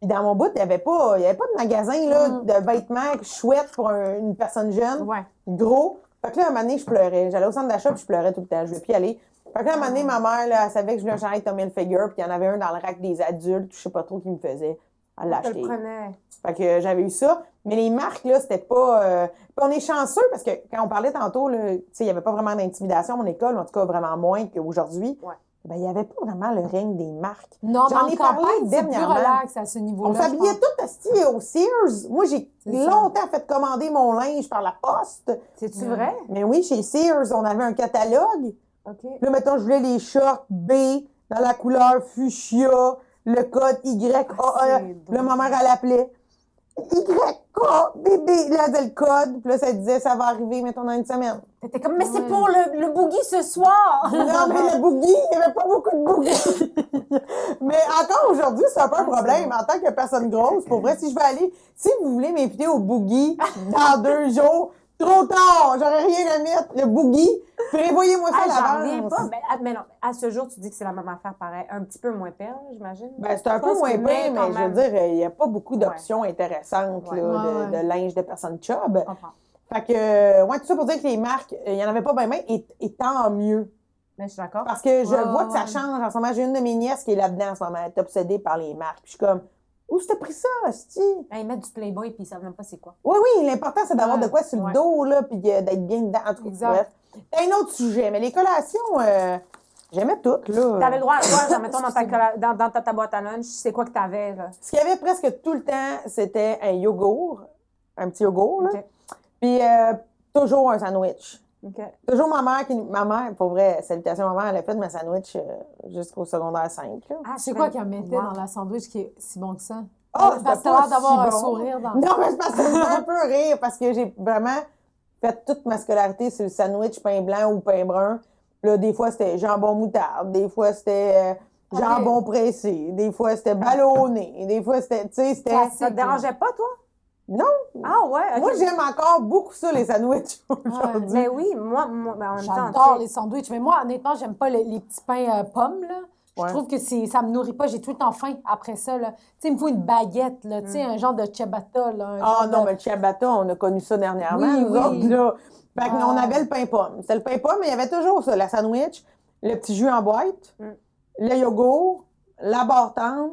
Puis dans mon bout, il n'y avait pas de magasin là, de vêtements chouettes pour une personne jeune, Ouais. gros. Fait que là, un moment donné, je pleurais. J'allais au centre d'achat, puis je pleurais tout le temps. Je ne voulais plus y aller. Fait que là, un moment donné, ma mère, là, elle savait que je voulais un chandail Tommy Hilfiger, puis il y en avait un dans le rack des adultes, je sais pas trop qui me faisait. Elle l'a Je acheté. le prenais. Fait que j'avais eu ça. Mais les marques, là, c'était pas... Puis on est chanceux parce que quand on parlait tantôt, là, tu sais, il n'y avait pas vraiment d'intimidation à mon école, en tout cas vraiment moins qu'aujourd'hui. Ouais. Ben, il n'y avait pas vraiment le règne des marques. Non, J'en mais ai en parlé campagne, c'est plus dernièrement. relax à ce niveau-là. On je s'habillait pense. tout asti au Sears. Moi, j'ai C'est ça. longtemps fait commander mon linge par la poste. C'est-tu Ouais. vrai? Mais oui, chez Sears, on avait un catalogue. OK. Là, mettons, je voulais les shorts B dans la couleur fuchsia, le code YAA. c'est beau. Là, ma mère, elle appelait. YK, bébé. Là, elle disait le code. Puis là, ça disait, ça va arriver, mettons, dans une semaine. T'étais comme, mais c'est Ouais. pour le boogie ce soir! Non, mais le boogie, il n'y avait pas beaucoup de boogie. Mais encore aujourd'hui, c'est un peu un problème. En tant que personne grosse, pour vrai, si je veux aller, si vous voulez m'inviter au boogie dans 2 jours, trop tard, j'aurais rien à mettre. Le boogie, prévoyez-moi ça Ah, à j'en reviens l'avance. pas. Mais non, à ce jour, tu dis que c'est la même affaire, pareil. Un petit peu moins pire, j'imagine. Ben, c'est un Je peu pense moins que pire, mais mais quand je veux même. dire, il n'y a pas beaucoup d'options intéressantes Ouais. là, Ouais, ouais. de linge de personnes chub. Je comprends. Fait que, ouais, tout ça pour dire que les marques, il n'y en avait pas bien, et tant mieux. Mais je suis d'accord. Parce que je Ouais, vois que ça ouais. change en ce moment. J'ai une de mes nièces qui est là-dedans en ce moment. Elle est obsédée par les marques. Puis je suis comme, où t'as pris ça, hostie? Ils mettent du Playboy puis ils savent même pas c'est quoi. Oui, oui, l'important, c'est d'avoir Ouais, de quoi sur ouais. le dos, là, puis d'être bien dedans. En tout cas, Exact. bref. C'est un autre sujet. Mais les collations, j'aimais toutes, là. T'avais le droit, toi, mettons, dans ta boîte à lunch, c'est quoi que t'avais, là? Ce qu'il y avait presque tout le temps, c'était un yogourt. Un petit yogourt, là. OK. Puis toujours un sandwich. OK. Toujours ma mère, pour vrai, salutations, ma mère, elle a fait ma sandwich jusqu'au secondaire 5. Là. Ah, C'est quoi qu'elle mettait Wow. dans la sandwich qui est si bon que ça? Ah, Parce que c'était t'as pas l'air d'avoir si un bon. sourire dans Non, mais c'est parce que ça me fait un peu rire, parce que j'ai vraiment fait toute ma scolarité sur le sandwich pain blanc ou pain brun. Là, des fois, c'était jambon moutarde, des fois, c'était jambon pressé, des fois, c'était ballonné, des fois, c'était, tu sais, c'était... Classique. Ça te dérangeait pas, toi? Non, Ah, ouais. OK. moi, j'aime encore beaucoup ça, les sandwichs, aujourd'hui. Mais oui, moi ben, en même temps, J'adore tu les sandwichs. Mais moi, honnêtement, j'aime pas les petits pains pommes, là. Je Ouais. trouve que ça me nourrit pas. J'ai tout le temps faim après ça, là. Tu sais, il me faut une baguette, là. Tu sais, un genre de ciabatta, là. Ah non, mais le ciabatta, on a connu ça dernièrement, Oui, nous oui. autres, là. Fait que Ah. on avait le pain pomme. C'était le pain pomme, mais il y avait toujours ça, la sandwich, le petit jus en boîte, le yogourt, la barre tendre.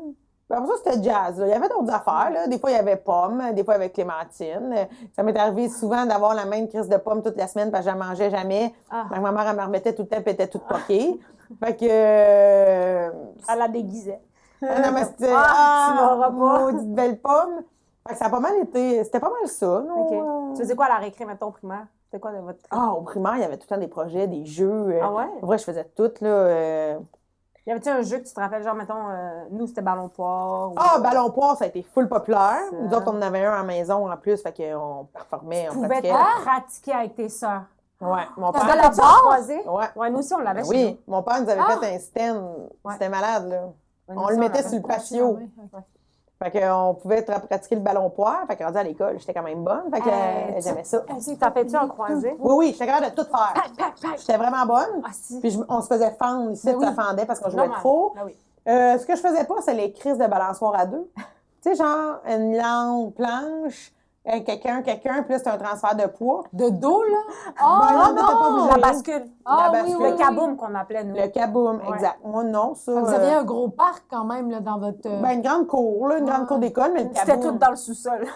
Puis après ça, c'était jazz, là. Il y avait d'autres affaires, là. Des fois, il y avait pommes, des fois, il y avait clémentine. Ça m'est arrivé souvent d'avoir la même crise de pommes toute la semaine parce que je n'en mangeais jamais. Ah. Ma mère, elle me remettait tout le temps, puis elle était toute poquée. Fait que... Elle la déguisait. non, mais c'était... Ah, tu l'auras pas. maudite belle pomme. Fait que ça a pas mal été... C'était pas mal ça, non? OK. Tu faisais quoi à la récré, mettons, primaire? C'était quoi de votre... Ah, au primaire, il y avait tout le temps des projets, des jeux. Ah ouais? En vrai, je faisais tout, là. Y avait-tu un jeu que tu te rappelles, genre, mettons, nous, c'était ballon poire? Ah, ballon poire, ça a été full populaire. Ça. Nous autres, on en avait un à la maison en plus, fait qu'on performait, on Tu pouvais pratiquait. te pratiquer avec tes sœurs. Ouais, mon T'avais père... la T'as-tu barre? croisé? Ouais. Ouais, nous aussi, on l'avait Ben chez oui, mon père nous avait Ah! fait un stand. Ouais. C'était malade, là. nous. Ouais, nous On aussi, le mettait l'avait. sur le patio. Fait qu'on pouvait pratiquer le ballon poire. Fait que rendu à l'école, j'étais quand même bonne. Fait que j'aimais ça. T'as fait-tu en croisé? Oui, oui, j'étais capable de tout faire. J'étais vraiment bonne. Ah, si. Puis on se faisait fendre ici, Ben oui. ça fendait parce qu'on jouait Normal. trop. Ah oui. Ce que je faisais pas, c'est les crises de balançoire à deux. Tu sais, genre une longue planche, quelqu'un, puis là, c'est un transfert de poids. De dos, là? Ben Oh, non, t'étais pas obligé. La bascule. Ah, La oui, bascule. oui, Le oui. kaboom qu'on appelait, nous. Le kaboom, Ouais. exact. Moi, non, ça. Vous aviez un gros parc, quand même, là, dans votre... Ben, une grande cour, là, une grande cour d'école, mais le C'était kaboom. tout dans le sous-sol.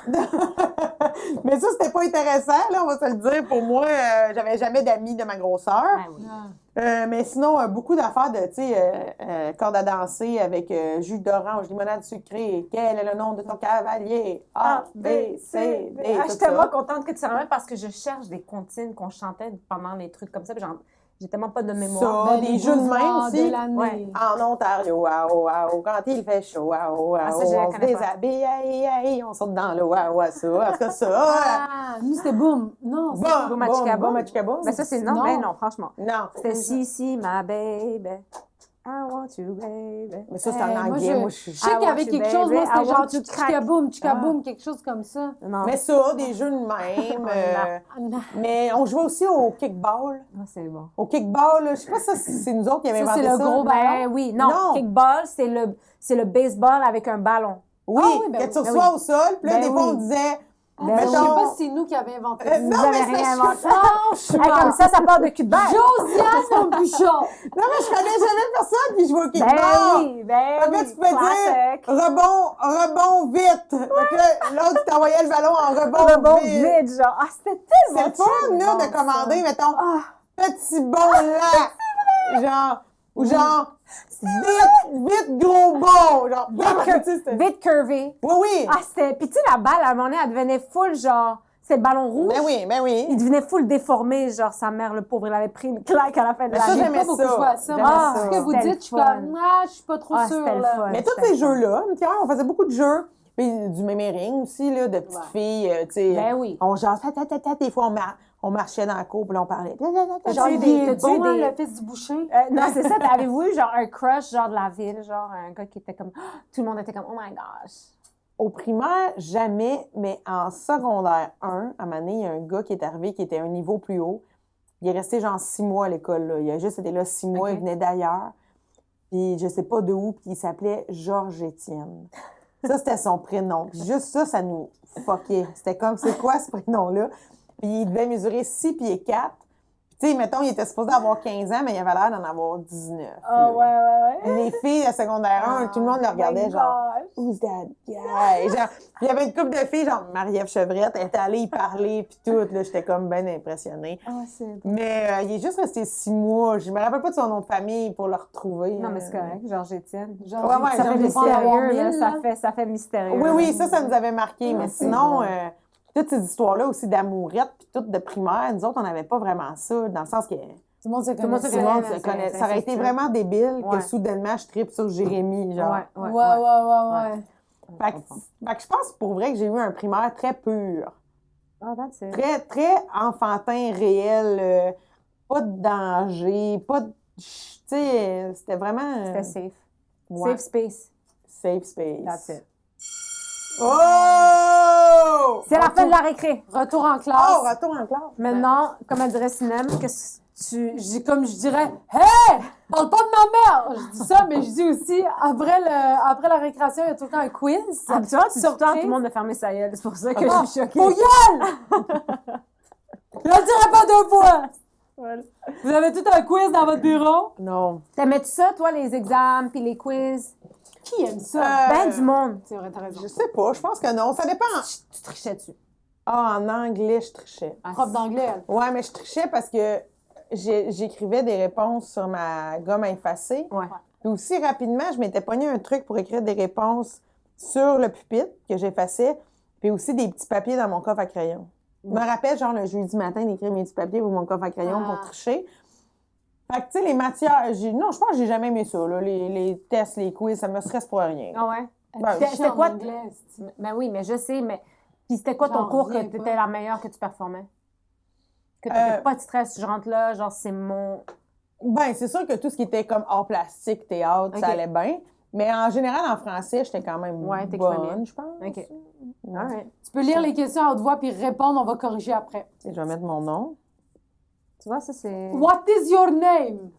Mais ça, c'était pas intéressant, là, on va se le dire. Pour moi, j'avais jamais d'amis de ma grosseur. Ah oui. Mais sinon, beaucoup d'affaires de, tu sais, corde à danser avec jus d'orange, limonade sucrée. Quel est le nom de ton cavalier? A, B, C, D. Ah, je tout suis tellement ça. contente que tu te ramènes parce que je cherche des comptines qu'on chantait pendant les trucs comme ça. Puis j'ai tellement pas de mémoire. Ça, Ben, des les jeux de beaux même arts aussi. de l'année. Ouais. En Ontario, quand il fait chaud, ça, je on la se connais pas. déshabille, on saute dans l'eau, ça. En tout cas, ça. Ah, nous, c'était boum. Non, c'est Bon, Boum, machika, boum. machika, boum. Mais ça, c'est non, Non. mais non, franchement. Non. C'était si, ma baby. I want you, baby. Mais ça, c'est en moi, anglais. Moi, je suis... je sais qu'il y I avait want you, quelque chose, moi, baby. c'était I genre want you tchikaboum, tchikaboum, Ah. quelque chose comme ça. Non. Mais ça, des jeux de même. Mais on jouait aussi au kickball. Ah, c'est bon. Au kickball, là, je sais pas si c'est nous autres qui avions Ça, inventé c'est ça. le gros ballon. Ben oui, non. Non. Kickball, c'est le baseball avec un ballon. Oui, Ah oui, ben que oui. tu reçois au sol, puis là, Ben des fois, oui. on disait... Ah, je sais mettons- pas si c'est nous qui avions inventé ça. Non, Vous avez mais rien ça, inventé. Non, je suis Hey, comme ça part de cul de balle. Josiane, mon bouchon! Non, mais je connais jamais personne, puis je vois au Ben kickball. oui, ben Fait que là, oui. tu peux dire Classique. rebond vite. Fait que là, l'autre, tu t'envoyais le ballon en rebond Rebond vite. vite, genre. Ah, c'était C'est tellement le fun, là, bon, de commander, ça. mettons, Ah. petit bond là. Genre, ou genre, vite, gros bond. Genre, tu sais, c'était- Vite curvé. Oui, oui. Ah, c'était. Puis tu sais, la balle, à un moment donné, elle devenait full, genre. C'est le ballon rouge. Ben oui, ben Il oui. devenait full déformé, genre sa mère, le pauvre, il avait pris une claque à la fin de Mais ça, l'année. j'aimais Pas beaucoup ça. joué à ça. J'aimais Ah, ça. ce que vous C'était dites, le je suis fun. comme, ah, je suis pas trop Ah, sûre, c'était le là. fun. Mais tous c'était ces le fun. jeux-là, tu vois, on faisait beaucoup de jeux. Puis du méméring aussi, là, de petites Ouais. filles, tu sais. Ben oui. On genre, des fois, on marchait dans la cour, puis là, on parlait. Genre, eu il des- est t'as-tu eu bon, hein, des- le fils du boucher. Non, c'est ça. Avez-vous eu genre un crush, genre de la ville, genre un gars qui était comme. Ah, tout le monde était comme, oh my gosh. Au primaire, jamais, mais en secondaire 1, à un moment donné, il y a un gars qui est arrivé qui était un niveau plus haut. Il est resté genre 6 mois à l'école, là. Il a juste été là 6 mois, Ok. il venait d'ailleurs. Puis je sais pas de où, puis il s'appelait Georges Étienne. Ça, c'était son prénom. Puis juste ça, ça nous fuckait. C'était comme, c'est quoi ce prénom-là? Puis il devait mesurer 6 pieds 4. Puis tu sais, mettons, il était supposé avoir 15 ans, mais il avait l'air d'en avoir 19. Oh, là. ouais. Puis les filles à secondaire 1, tout le monde le regardait, my genre... gosh. Who's that guy? Genre, il y avait une couple de filles, genre Marie-Ève Chevrette, elle était allée y parler, puis tout. Là, j'étais comme bien impressionnée. Ah, c'est. Mais il est juste resté 6 mois. Je me rappelle pas de son nom de famille pour le retrouver. Non, mais c'est correct, Georges Étienne. Genre, Ouais, ouais, Ça fait Georges mystérieux, Étienne. là. Ça fait mystérieux. Oui, là. oui, ça nous avait marqué. Mais c'est sinon, bon. toutes ces histoires-là aussi d'amourette, puis toutes de primaire, nous autres, on n'avait pas vraiment ça, dans le sens que Tout le monde se le monde se tout le connaissait. monde connaît, se connaît. c'est Ça aurait été sûr. vraiment débile que Ouais. soudainement, je tripe sur Jérémy, genre. Ouais. Ouais. Fait que je pense pour vrai que j'ai eu un primaire très pur. Ah, that's it. Très, très enfantin, réel. Pas de danger, pas de... Tu sais, c'était vraiment... C'était safe. ouais, Safe space. safe space. That's it. Oh! C'est la fin de la récré. Retour en Oh, classe. retour en classe. Maintenant, comme elle dirait Sinem, qu'est-ce que Comme je dirais, « Hey! Parle pas de ma mère! » Je dis ça, mais je dis aussi, après la récréation, il y a tout le temps un quiz. Habituellement, tu dis tout le temps à Sortez. tout le monde de fermer sa gueule. C'est pour ça que Ah, je suis choquée. Faut gueule! Je le dirai pas deux fois! Voilà. Vous avez tout un quiz dans votre bureau? Non. T'aimais-tu ça, toi, les examens puis les quiz? Qui aime ça? Ben du monde. C'est vrai, t'as raison. Je sais pas, je pense que non. Ça dépend. Tu trichais dessus. Ah, en anglais, je trichais. Prof d'anglais, elle. Ouais, mais je trichais parce que j'écrivais des réponses sur ma gomme à effacer. Ouais. Puis aussi, rapidement, je m'étais pogné un truc pour écrire des réponses sur le pupitre que j'effaçais, puis aussi des petits papiers dans mon coffre à crayon. Je me rappelle, genre, le jeudi matin, d'écrire mes petits papiers pour mon coffre à crayon pour tricher. Fait que, tu sais, les matières... Non, je pense que j'ai jamais aimé ça, là. Les tests, les quiz, ça me stresse pour rien. Ah ouais? Ben, C'était quoi? Anglais, Ben oui, mais je sais, mais... Puis c'était quoi ton J'en cours que reviens t'étais pas. la meilleure que tu performais? Que t'avais pas de stress, je rentre là, genre c'est mon... Ben, c'est sûr que tout ce qui était comme art plastique, théâtre, ça Ok. allait bien. Mais en général, en français, j'étais quand même Ouais, t'écrivais bien. bonne, je pense. OK. Ouais. Alright. Tu peux lire les questions à haute voix puis répondre, on va corriger après. Et je vais mettre mon nom. Tu vois, ça c'est... What is your name?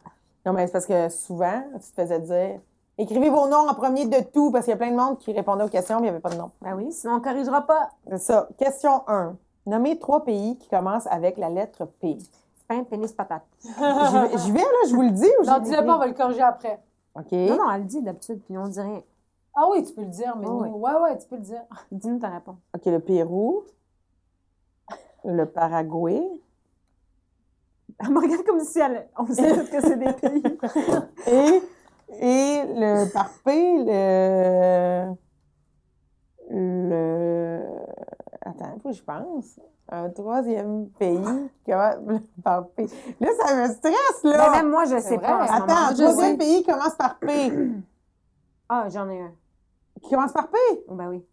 Non, mais c'est parce que souvent, tu te faisais dire écrivez vos noms en premier de tout, parce qu'il y a plein de monde qui répondait aux questions, mais il n'y avait pas de nom. Ben oui, sinon on corrigera pas. C'est ça. Question 1. Nommez 3 pays qui commencent avec la lettre P. Pain, pénis, patate. J'y vais, là, je vous le dis ou Non, je dis-le pas, on va le corriger après. OK. Non, non, elle le dit d'habitude, puis on dit rien. Ah oui, tu peux le dire, mais Oh, nous... Ouais, tu peux le dire. Dis-nous ta réponse. OK, le Pérou. Le Paraguay. Elle me regarde comme si on sait tous que c'est des pays. Et le par P, attends, faut que je pense. Un 3e pays par P. Là, ça me stresse, là. Ben même moi, je sais vrai. pas en ce Attends, moment. un je 3e sais. pays commence par P. Ah, j'en ai un. Qui commence par P? Oh, ben oui.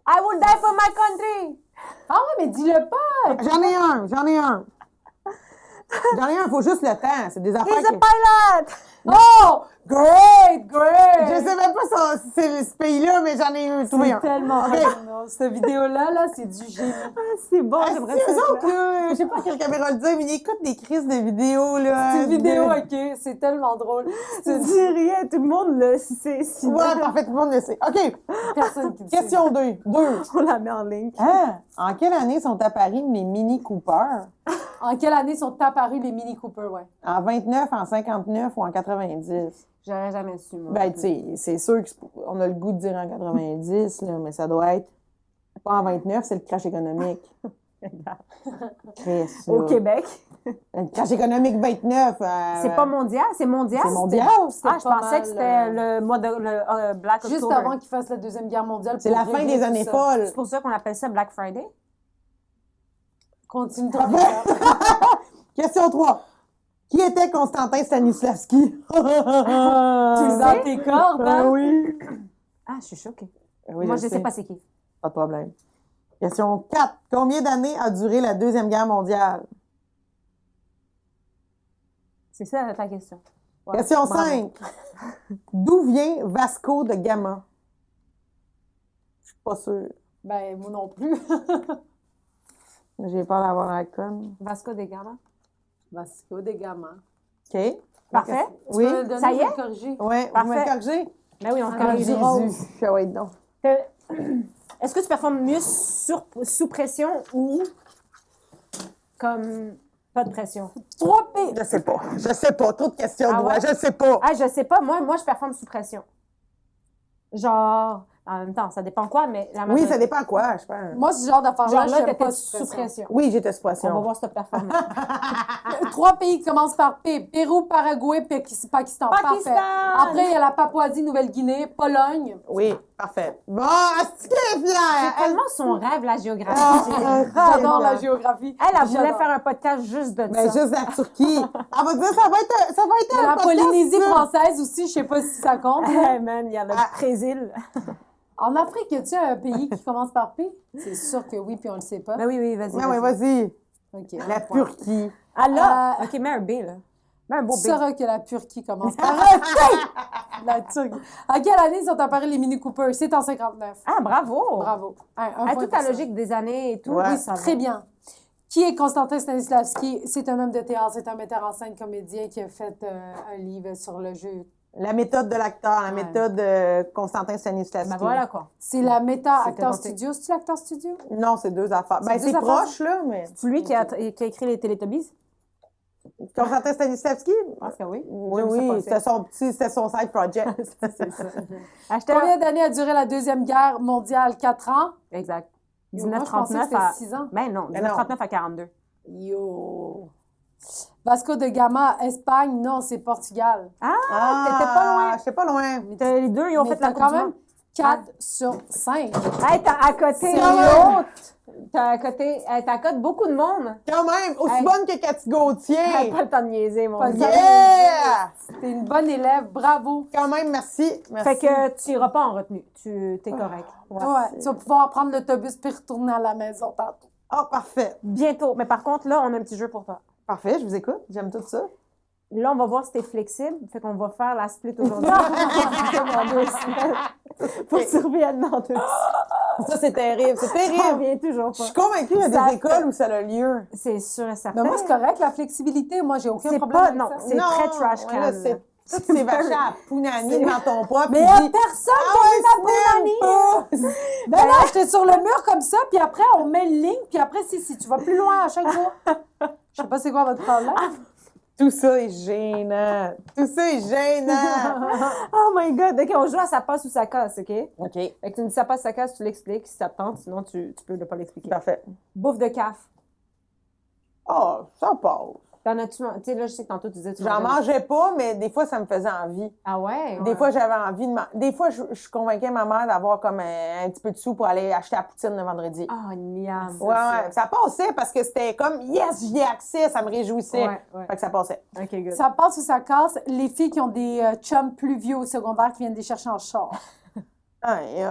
I will die for my country! Ah ouais, mais dis-le pas! J'en ai un. J'en ai un, il faut juste le temps. C'est des affaires He's a que... pilot! Oh! Great! Je sais même pas si c'est ce pays-là, mais j'en ai trouvé un. C'est tellement... OK. Ah non, cette vidéo-là, là, c'est du génie. Ah, c'est bon, Ah, j'aimerais c'est ça. eux autres, là, je sais pas quelle caméra le dire, mais ils écoutent des crises de vidéos, là. C'est une vidéo, de- OK, c'est tellement drôle. Tu C'est dis rien, tout le monde le sait. Ouais, parfait, tout le monde le sait. OK, personne qui le sait. question 2. On la met en ligne. Ah, en quelle année sont apparus les Mini Cooper? En quelle année sont apparus les Mini Cooper, ouais? En 29, en 59 ou en 90? J'aurais jamais su, moi. Ben, tu sais, c'est sûr qu'on a le goût de dire en 90, là, mais ça doit être pas en 29, c'est le crash économique. Chris, là. Au Québec. Le crash économique 29. C'est pas mondial, c'est mondial? C'est mondial. Ah, je pas pensais mal, que c'était le mois de Black Juste October. avant qu'ils fassent la Deuxième Guerre mondiale. C'est pour la fin régler des tout années ça. folles. C'est pour ça qu'on appelle ça Black Friday. Continue ton affaire. Question 3. Qui était Constantin Stanislavski? Tu es dans tes cordes, hein? Oui. Ah, je suis choquée. Oui, Moi, je je sais pas c'est qui. Pas de problème. Question 4. Combien d'années a duré la Deuxième Guerre mondiale? C'est ça ta question. Ouais, Question bravo. 5. D'où vient Vasco de Gama? Je suis pas sûre. Ben, moi non plus. J'ai peur d'avoir la conne. Vasco de Gama. Vasco de Gama. OK. Parfait. Oui. Tu peux le donner, Ça y je vais est? le corriger. Oui, vous Parfait. me corrigez? Ben oui, on Ah, corrige. Jésus. Ah ouais, donc. Est-ce que tu performes mieux sous pression ou comme pas de pression? 3 P. Je sais pas. Je sais pas. Trop de questions, Ah moi. ouais? Je sais pas. Ah, je sais pas. Moi, je performe sous pression. Genre, en même temps, ça dépend quoi, mais la Oui, majorité- ça dépend quoi, je pense. Moi, ce genre d'affaire-là, Genre je là, n'aime t'étais pas sous pression. Oui, j'étais sous On va pression. voir si t'as performé. 3 pays qui commencent par P. Pérou, Paraguay, Pakistan. Pakistan! Parfait. Après, il y a la Papouasie, Nouvelle-Guinée, Pologne. Oui, parfait. Bon, est-ce qu'elle est C'est fière? tellement son rêve, la géographie. J'adore la géographie. Elle voulait J'adore. faire un podcast juste de Ben, ça. juste la Turquie. Elle va dire, ça va être Il y a un la podcast, Polynésie ça. française aussi, je sais pas si ça compte. Hey man, il y a le Ah. Brésil. En Afrique, y a-tu un pays qui commence par P? C'est sûr que oui, puis on le sait pas. Ben oui, vas-y. Ouais, ouais, vas-y. OK. La Turquie. Ah là! Euh, OK, mets un B, là. Mets un beau Tu B. sauras que la Turquie commence par un P! La Turquie. À quelle année sont apparus les Mini Cooper? C'est en 59. Ah, bravo! Bravo. Un Ah, point toute pour la ça. logique des années et tout. Ouais. Oui, ça va. Très bien. Qui est Constantin Stanislavski? C'est un homme de théâtre, c'est un metteur en scène comédien qui a fait un livre sur le jeu. La méthode de l'acteur, la Ouais. méthode de Constantin Stanislavski. Ben voilà, quoi. C'est la Meta C'était Acteur tenté. Studio. C'est-tu l'Acteur Studio? Non, c'est deux affaires. Ben, C'est c'est deux affaires. proche, là, mais... C'est lui qui a écrit les Télétubbies? Constantin Stanislavski? Je pense que oui. Oui, J'aime ça oui, passer. c'était son side project. C'est ça. Acheteur. Combien d'années a duré la Deuxième Guerre mondiale? 4 ans? Exact. Moi, je pensais que 1939 c'était à... 6 ans. Ben non, Ben non. 1939 à 42. Yo! Vasco de Gama, Espagne, non, c'est Portugal. T'étais pas loin. J'étais pas loin. Les deux, ils ont Mais fait la t'as Coupe quand du même Monde. 4 sur 5. Hey, t'as à côté C'est l'autre. T'as à côté... Hey, t'as à côté beaucoup de monde. Quand même, aussi Hey. bonne que Cathy Gauthier. Hey, pas le temps de niaiser, mon Pas Dieu. le Yeah! T'es une bonne élève, bravo. Quand même, merci. Merci. Fait que tu iras pas en retenue. T'es correct. Ouais, tu vas pouvoir prendre l'autobus puis retourner à la maison tantôt. Oh, parfait. Bientôt. Mais par contre, là, on a un petit jeu pour toi. Parfait, je vous écoute. J'aime tout ça. Là, on va voir si t'es flexible. Fait qu'on va faire la split aujourd'hui. Dans 2 semaines. Faut que tu reviennes dans 2 semaines. Ça, c'est terrible. C'est On terrible. revient toujours Je pas. suis convaincue qu'il y a Ça des écoles où ça a lieu. C'est sûr et certain. Mais moi, c'est correct, la flexibilité. Moi, j'ai aucun C'est problème pas... avec Non, ça. c'est très trash ouais, can. là, c'est toutes ces vaches à Pounani devant ton pote. Mais puis y a dis, personne ah qui a vu ma ouais, Pounani! Ben non, j'étais sur le mur comme ça, puis après, on met une ligne, puis après, si tu vas plus loin à chaque jour. Je sais pas c'est quoi votre problème. Tout ça est gênant. Tout ça est gênant. Oh my God. OK, on joue à ça passe ou ça casse, OK? OK, Fait que tu me dis ça passe, ça casse, tu l'expliques. Si ça te tente, sinon tu peux ne pas l'expliquer. parfait. Bouffe de caf. Oh, ça passe. T'en as-tu... Tu sais, là, je sais que tantôt, tu disais... tu J'en mangeais- mangeais pas, mais des fois, ça me faisait envie. Ah ouais? Des fois, j'avais envie de Des fois, je convainquais ma mère d'avoir comme un petit peu de sous pour aller acheter la poutine le vendredi. Ah, miam. Ouais, ouais. Ça passait parce que c'était comme, yes, j'y ai accès, ça me réjouissait. Ouais. Fait que ça passait. OK, good. Ça passe ou ça casse, les filles qui ont des chums plus vieux au secondaire qui viennent les chercher en char. Aïe,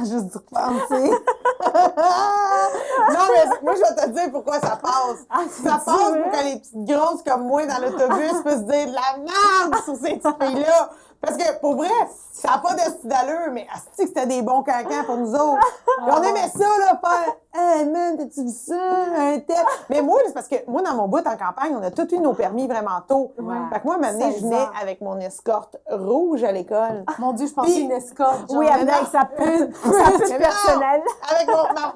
juste d'y repenser. Non, mais moi, je vais te dire pourquoi ça passe. Ça passe pour que les petites grosses comme moi dans l'autobus puissent dire de la merde sur ces petites filles-là. Parce que, pour vrai, ça n'a pas de d'allure, mais asti que c'était des bons cancans pour nous autres. Puis on aimait ça, là, faire « Hey, man, t'as-tu vu ça? Un tel... » Mais moi, c'est parce que, moi, dans mon bout en campagne, on a tous eu nos permis vraiment tôt. Ouais. Fait que moi, maintenant, je 16 venais ans. avec mon escorte rouge à l'école. Mon Dieu, je pensais Puis- une escorte. genre. Oui, elle venait avec sa pute personnelle. Avec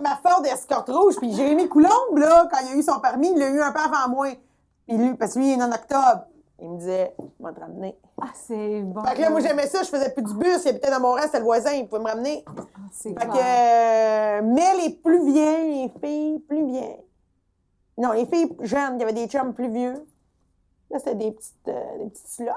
ma Ford escorte rouge. Puis Jérémy Coulombe, là, quand il a eu son permis, il l'a eu un peu avant moi. Puis lui, parce que lui, il est né en octobre. Il me disait, je vais te ramener. Ah, c'est bon. Fait que là, moi, j'aimais ça. Je faisais plus du bus. Il habitait dans mon reste, c'était le voisin. Il pouvait me ramener. C'est Fait clair. que, mais les plus vieilles, les filles plus vieilles. Non, les filles jeunes, il y avait des chums plus vieux. Là, c'était des petites slots.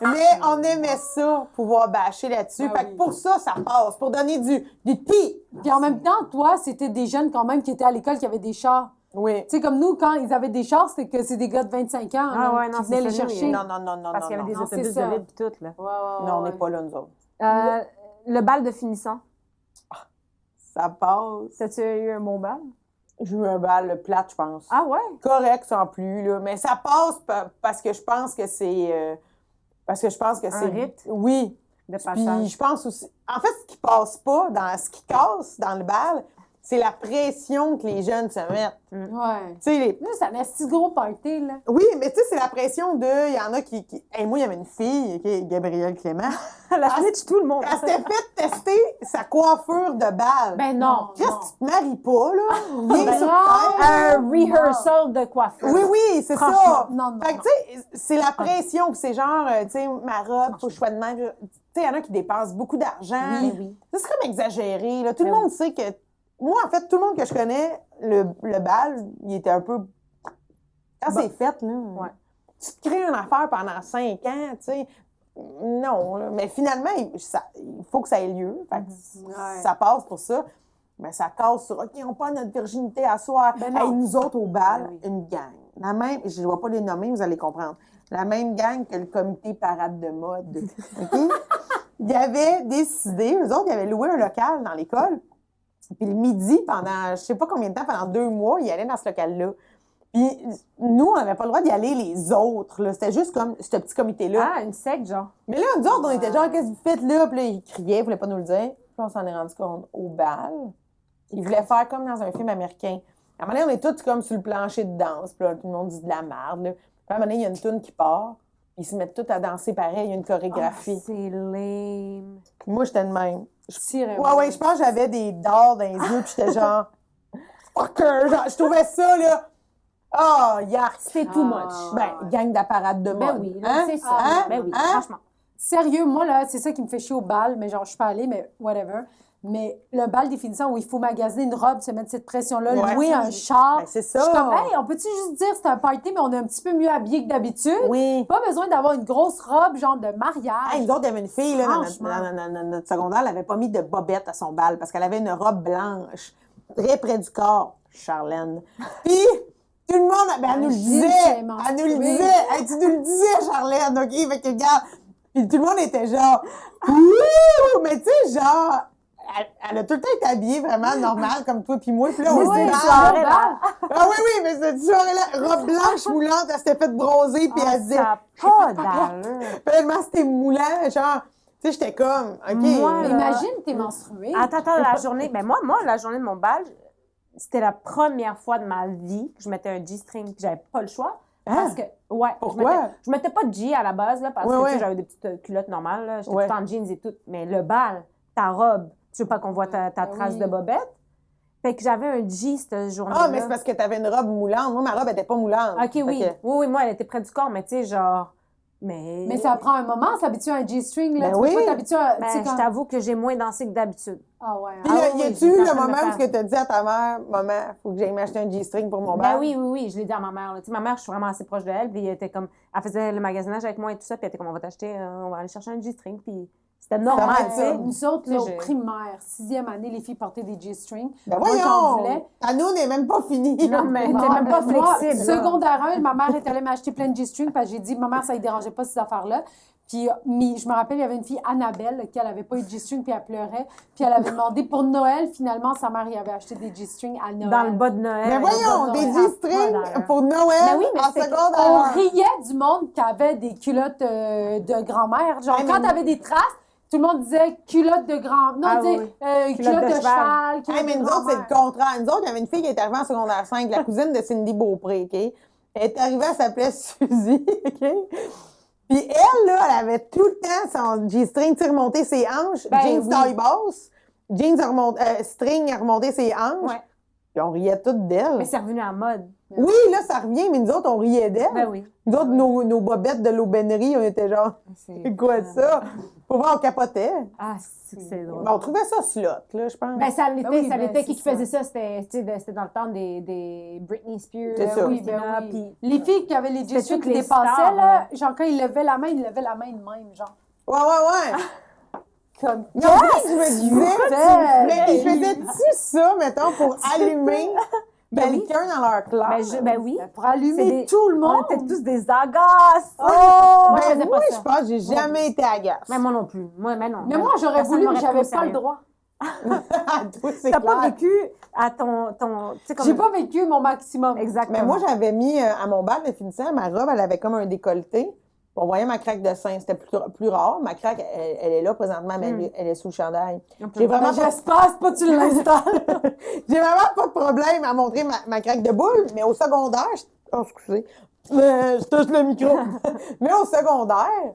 Mais on aimait ça, pouvoir bâcher là-dessus. Ah Fait que oui. pour ça passe. Pour donner du tea. Puis en même temps, toi, c'était des jeunes quand même qui étaient à l'école qui avaient des chars. Oui. Tu sais, comme nous, quand ils avaient des chars, c'était que c'est des gars de 25 ans Ah là, ouais, non, qui venaient c'est les ça, nous, chercher. Non, non, non, non, Parce qu'il y non, avait des non, autobus c'est ça. de ville pis tout, là. Non, on n'est pas là, nous autres. Le bal de finissant. Ça passe. T'as-tu eu un bon bal? J'ai eu un bal plate, je pense. Ah ouais? Correct, sans plus, là. Mais ça passe parce que je pense que c'est... parce que je pense que c'est... rite? Oui. De Puis passage. je pense aussi... En fait, ce qui passe pas, ce qui casse dans le bal, c'est la pression que les jeunes se mettent. Ouais. Tu sais, Là, c'est un assez gros party, là. oui, mais tu sais, c'est la pression de... Il y en a qui... Hey, moi, il y avait une fille, OK, Gabrielle Clément. La snitch, tout le monde. Elle s'était fait tester sa coiffure de bal. Ben non. Qu'est-ce que tu te maries pas, là? Viens Ben sur non. terre. Un rehearsal de coiffure. Oui, oui, c'est ça. Franchement, non, non, Fait que, tu sais, c'est la pression. Puis c'est genre, tu sais, ma robe, faut que je sois de même. Tu sais, il y en a qui dépensent beaucoup d'argent. Oui. Ça, c'est comme exagéré, là. Tout le Ben monde sait que... Moi, en fait, tout le monde que je connais, le bal, il était un peu... Quand c'est fait, là... Ouais. Tu te crées une affaire pendant 5 ans, tu sais... Non, là. Mais finalement, il faut que ça ait lieu. Fait que Ouais. ça passe pour ça. Mais ça casse sur, OK, on prend notre virginité à soir. Ben non. Hey, nous autres, au bal, Ben oui. une gang. La même, je ne vais pas les nommer, vous allez comprendre. La même gang que le comité parade de mode. OK? Ils avaient décidé, eux autres, ils avaient loué un local dans l'école. Puis le midi, pendant, je sais pas combien de temps, pendant 2 mois, ils allaient dans ce local-là. Puis nous, on n'avait pas le droit d'y aller les autres. Là. C'était juste comme ce petit comité-là. Ah, une secte, genre. Mais là, nous autres, on était genre, qu'est-ce que vous faites là? Puis là, ils criaient, ils voulaient pas nous le dire. Puis on s'en est rendu compte au bal. Il voulait faire comme dans un film américain. À un moment donné, on est tous comme sur le plancher de danse. Puis là, tout le monde dit de la merde. Là. Puis à un moment donné, il y a une toune qui part. Ils se mettent tous à danser pareil. Il y a une chorégraphie. C'est lame. Moi, j'étais de même. Ouais, Je pense que j'avais des dards dans les yeux. Puis j'étais genre... Fucker! Genre, je trouvais ça, là... Oh, yark! C'est too much. Ben, gang d'apparate de mode. Ben oui, là, c'est ça. Hein? Ben oui, Hein? franchement. Sérieux, moi, là, c'est ça qui me fait chier au bal, mais genre, je suis pas allée, mais whatever. Mais le bal des finissants où il faut magasiner une robe, se mettre cette pression-là, Ouais, louer ça, un char. Ben, c'est ça. Je suis comme, hey, on peut-tu juste dire c'est un party, mais on est un petit peu mieux habillés que d'habitude? Oui. Pas besoin d'avoir une grosse robe, genre de mariage. Hey, nous autres, il y avait une fille, là, Franchement. dans notre secondaire, elle n'avait pas mis de bobette à son bal parce qu'elle avait une robe blanche, très près du corps, Charlène. Puis, tout le monde, ben, elle nous le disait. Elle nous le disait. Hey, tu nous le disais, Charlène, OK? Fait que, regarde. Puis tout le monde était genre, ouh! Mais tu sais, genre, elle a tout le temps été habillée vraiment normale, comme toi puis moi. Puis là, on se dit, là. ah oui, mais cette soirée-là, robe blanche moulante, elle s'était fait bronzer, puis elle se disait, Ça n'a pas d'allure. tellement c'était moulant, genre, tu sais, j'étais comme, OK. Moi, Mais imagine, t'es menstruée. Attends, la journée. Ben moi, la journée de mon bal, c'était la première fois de ma vie que je mettais un G-string, puis j'avais pas le choix. Parce que, ouais. Pourquoi? Je mettais pas de G à la base, là, parce Ouais, que tu ouais. sais, j'avais des petites culottes normales, là. J'étais Ouais. tout en jeans et tout. Mais le bal, ta robe, tu veux pas qu'on voit ta trace oui. de bobette? Fait que j'avais un G cette journée-là. Ah, mais c'est parce que t'avais une robe moulante. Moi, ma robe était pas moulante. OK, oui. Fait que- Oui, moi, elle était près du corps, mais tu sais, genre... Mais Mais ça prend un moment, s'habituer à un G-string, là. Ben tu oui. peux pas t'habituer à. Ben, tu sais, je quand- t'avoue que j'ai moins dansé que d'habitude. Ah ouais. Puis hein. là, oui, y a-tu j'étais eu en le train de moment me où faire- tu as dit à ta mère, maman, faut que j'aille m'acheter un G-string pour mon Ben bal? oui, je l'ai dit à ma mère. Là. Tu sais, ma mère, je suis vraiment assez proche de elle, puis elle était comme... Elle faisait le magasinage avec moi et tout ça, puis elle était comme, on va t'acheter, on va aller chercher un G-string, puis c'était normal, va tu être sais. ça. Nous autres, là, Tu au sais, primaire, 6e année, les filles portaient des G-strings. Ben Moi, j'en voyons! voulais. Ta noune n'est même pas finie. Non, mais Bon, t'es même pas ben, Moi, flexible. là. secondaire 1, ma mère est allée m'acheter plein de G-strings parce que j'ai dit, ma mère, ça ne dérangeait pas ces affaires-là. Puis, je me rappelle, il y avait une fille, Annabelle, qui n'avait pas eu de G-string, puis elle pleurait. Puis elle avait demandé pour Noël, finalement, sa mère y avait acheté des G-strings à Noël. Dans le bas de Noël. Mais voyons, ben, des ben, G-strings ben, pour Noël Ben oui, mais en c'est- secondaire. On riait du monde qui avait des culottes de grand-mère. Genre, Hey, quand mais- t'avais des traces, tout le monde disait culotte de grand... Non, Ah on disait oui. culotte de cheval, Hey, culotte mais de nous autres, c'est le grand-mère. contraire. Nous autres, il y avait une fille qui était arrivée en secondaire 5, la cousine de Cindy Beaupré, OK? Elle est arrivée, elle s'appelait Suzy, OK? Puis elle, là, elle avait tout le temps son G-string, tu sais, remonter ses hanches, Ben jeans oui. taille basse, jeans string à remonter ses hanches. Ouais. Puis on riait toutes d'elle. Mais c'est revenu en mode. Oui, là, ça revient, mais nous autres, on riait d'elle. Ben oui. Nous autres, nos bobettes de l'aubainerie, on était genre, c'est quoi ça? Pour voir, on capotait. Ah, c'est drôle. Ben, on trouvait ça slot, là, je pense. Ben, ça l'était, oui, ça ben, l'était. c'est Qui faisait ça? C'était, tu sais, c'était dans le temps des Britney Spears. C'est ça. Oui, Christina, ben oui. puis- Les filles qui avaient les C'était G-strings toutes qui les dépassaient, stars, là, genre, quand ils levaient la main de même, genre. Ouais. Comme, Non, moi, je me disais, mais ils faisaient-tu ça, mettons, pour allumer quelqu'un dans leur classe? Ben oui. pour allumer C'est des- tout le monde. On était tous des agasses. Oh! Moi, je Ben, faisais moi, pas je ça. pense que j'ai jamais été agace. Mais moi non plus. Moi, mais non. Mais moi, j'aurais Personne voulu, mais m'aurait j'avais pris au pas le sérieux. droit. Toi, c'est T'as pas clair. vécu à ton tu sais, comme... J'ai pas vécu mon maximum. Exactement. Mais moi, j'avais mis à mon bal de finissant, ma robe, elle avait comme un décolleté. On voyait ma craque de sein. C'était plus rare. Ma craque, elle est là présentement, mais elle est sous le chandail. J'ai vraiment Ben, j'espère, c'est pas tu l'installes. J'ai vraiment pas de problème à montrer ma craque de boule, mais au secondaire, excusez, je touche le micro. Mais au secondaire,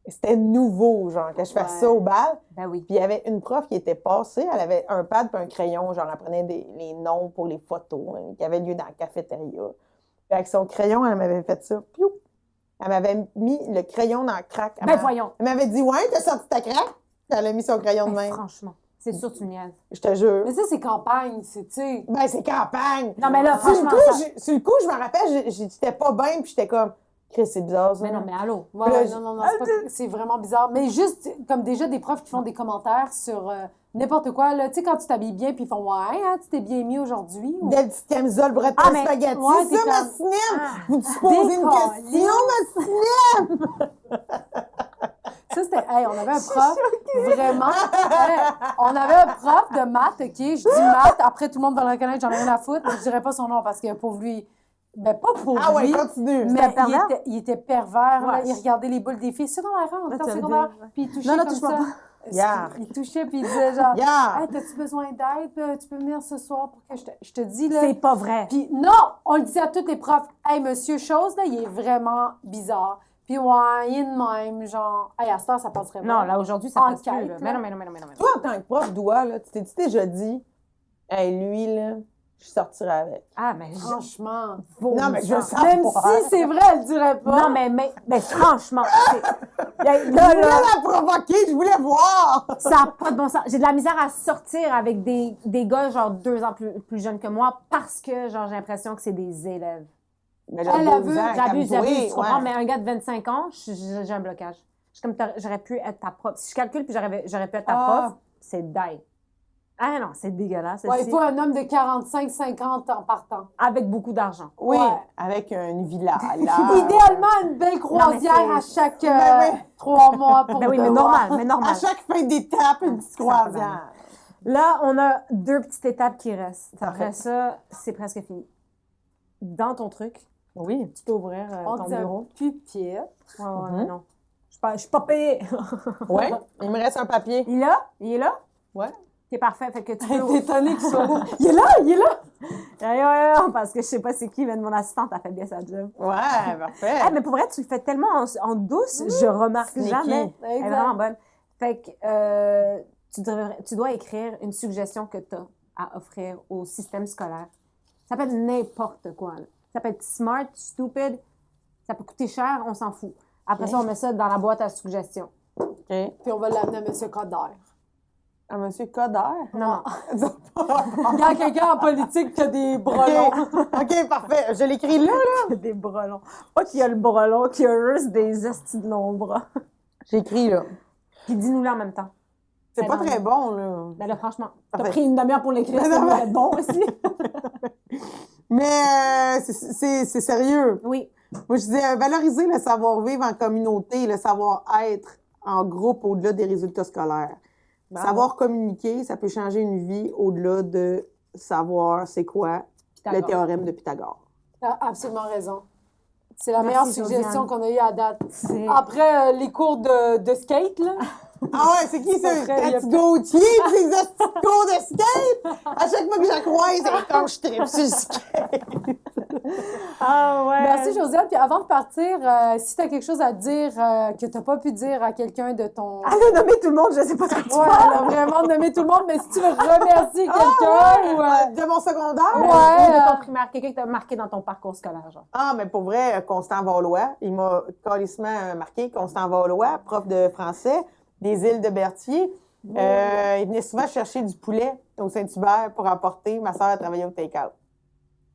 c'était nouveau, genre, que je fasse Ouais. ça au bal. Ben oui. Puis il y avait une prof qui était passée, elle avait un pad puis un crayon, genre, elle prenait les noms pour les photos qui avaient lieu dans la cafétéria. Puis avec son crayon, elle m'avait fait ça. Piou! Elle m'avait mis le crayon dans la craque. Ben voyons. Elle m'avait dit, ouais, t'as sorti ta craque? Puis elle a mis son crayon de Ben, même. franchement, c'est sûr tu me niaises. Je te jure. Mais ça, c'est campagne, c'est, tu sais. Ben, c'est campagne. Non, mais là, Sur le franchement, coup, ça- sur le coup, je me rappelle, j'étais pas bien, puis j'étais comme, Chris, c'est bizarre, ça. Mais non, mais allô. Ouais, Là, non, c'est vraiment bizarre. Mais juste, comme déjà des profs qui font des commentaires sur n'importe quoi, là, tu sais, quand tu t'habilles bien, puis ils font « Ouais, hein, tu t'es bien mis aujourd'hui? » ou... Des petites camisoles bretelles Ah, mais- spaghetti. ouais, C'est ça, t'es ma comme- cinéma? Ah. Vous te posez une Décolle. question, ma cinéma? Ça, c'était... Hey, on avait un prof, vraiment... hey, on avait un prof de maths, OK? Je dis maths, après, tout le monde va le reconnaître, j'en ai rien à foutre, mais je dirais pas son nom parce que pour lui... Ben, pas pour Ah ouais, lui, continue. mais C'était pervers? il était pervers, là. Ouais. Il regardait les boules des filles. Secondaire 1, on était en tu as secondaire, dit, ouais. puis il touchait Non, non, comme touche-moi ça. pas. Yeah. Il touchait puis il disait genre, Yeah. hey, t'as-tu besoin d'aide? Tu peux venir ce soir pour que je te dis, là. C'est pas vrai. Puis non, on le dit à tous les profs, hey, monsieur Chose, là, il est vraiment bizarre. Puis ouais, il est de même, genre, hey, à ce temps, ça passerait Non, pas. là, aujourd'hui, ça passe plus. Enquête, Là. là. Mais non. Toi, en tant que prof d'OA, là, tu t'es déjà dit, hey, lui, là, je sortirais avec. Ah, mais Franchement. Non, mais je veux savoir. Même si c'est vrai, elle le dirait pas. Non, mais franchement, là, Je voulais la provoquer, je voulais voir. ça n'a pas de bon sens. J'ai de la misère à sortir avec des gars, genre 2 ans plus jeunes que moi, parce que, genre, j'ai l'impression que c'est des élèves. Mais Elle a vu, J'abuse, toi, tu comprends? ouais. Mais un gars de 25 ans, j'ai un blocage. Je suis comme, j'aurais pu être ta prof. Si je calcule puis j'aurais pu être ta prof, c'est die. Ah non, c'est dégueulasse. Ouais, il faut un homme de 45-50 ans partant. Avec beaucoup d'argent. Oui, Ouais. avec une villa. Idéalement, une belle croisière à chaque Ben oui. 3 mois pour Ben oui, mais devoir. normal. À chaque fin d'étape, une petite croisière. Là, on a 2 petites étapes qui restent. Parfait. Après ça, c'est presque fini. Dans ton truc, Oui. tu peux ouvrir On ton dit un bureau. pupitre. Ouais, mais non. Je suis pas payée. Oui, il me reste un papier. Il est là? Il est là? Ouais. C'est parfait. Fait que tu T'es peux... étonné qu'il soit là. Il est là, il est là. Ouais, parce que je sais pas c'est qui, mais mon assistante a fait bien sa job. Ouais, parfait. Ah, mais pour vrai, tu le fais tellement en douce, je remarque Sneaky. jamais. Elle est Exact. vraiment bonne. Fait que tu dois écrire une suggestion que tu as à offrir au système scolaire. Ça peut être n'importe quoi. Là. Ça peut être smart, stupid, ça peut coûter cher, on s'en fout. Après ça, on met ça dans la boîte à suggestions. OK. Puis on va l'amener à M. Coder. À Monsieur Coder. Non. Il y a quelqu'un en politique qui a des bras longs. OK, parfait. Je l'écris là, là. Des bras longs. Pas qu'il y a le bras long, qu'il y a juste des estis de longs bras. J'écris là. Puis dis-nous-le en même temps. C'est pas très bon, là. Ben là, franchement, t'as Parfait. pris une demi-heure pour l'écrire, Ben ça non, va mais- être bon aussi. Mais c'est sérieux. Oui. Moi, je disais, valoriser le savoir-vivre en communauté, le savoir-être en groupe au-delà des résultats scolaires. Bravo. Savoir communiquer, ça peut changer une vie au-delà de savoir c'est quoi le Pythagore. théorème de Pythagore. T'as absolument raison. C'est la Merci, meilleure suggestion Josiane. qu'on a eue à date. C'est- Après les cours de skate, là. Ah ouais, c'est qui ça? Ça serait- Cathy Gauthier, pis les hosties de cours de skate! À chaque fois que je la croise, elle est comme je tripe sur le skate. Ah ouais. Merci, Josiane. Puis avant de partir, si tu as quelque chose à dire que tu n'as pas pu dire à quelqu'un de ton... Elle a nommé tout le monde, je sais pas de quoi tu Ouais, parles. elle a vraiment nommé tout le monde, mais si tu veux remercier quelqu'un ou... De mon secondaire? Ouais. Ou de ton primaire, quelqu'un qui t'a marqué dans ton parcours scolaire, genre. Ah, mais pour vrai, Constant Valois, il m'a calissement marqué. Constant Valois, prof de français des îles de Berthier. Il venait souvent chercher du poulet au Saint-Hubert pour apporter. Ma soeur travaillait au take-out.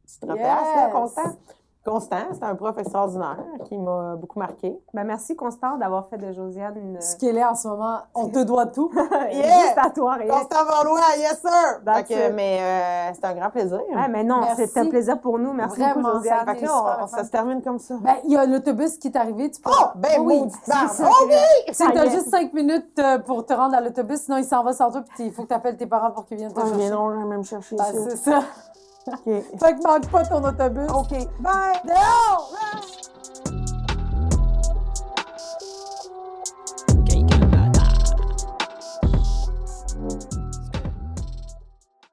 Tu te repasses, là, Yes. Constant? Constant, c'est un prof extraordinaire qui m'a beaucoup marqué. Ben merci, Constant, d'avoir fait de Josiane une... Ce qu'elle est en ce moment, on te doit tout. Juste à toi, rien. Constant Valois, yes sir! That's Fait que, it. mais c'était un grand plaisir. Ouais, mais non, Merci. c'était un plaisir pour nous. Merci Vraiment, beaucoup, ça a Josiane. Fait que là, super ça fun. se termine comme ça. Ben, il y a l'autobus qui est arrivé. Tu peux... Oh, ben, oui, maudite c'est barbe. ça. Oh oui! C'est que Ça t'as y est. juste 5 minutes pour te rendre à l'autobus, sinon il s'en va sans toi, puis il faut que tu appelles tes parents pour qu'ils viennent te Ils chercher. viendront même me chercher Ben, ici. c'est ça. OK. Fait que manque pas ton autobus. OK. Bye! Dehors!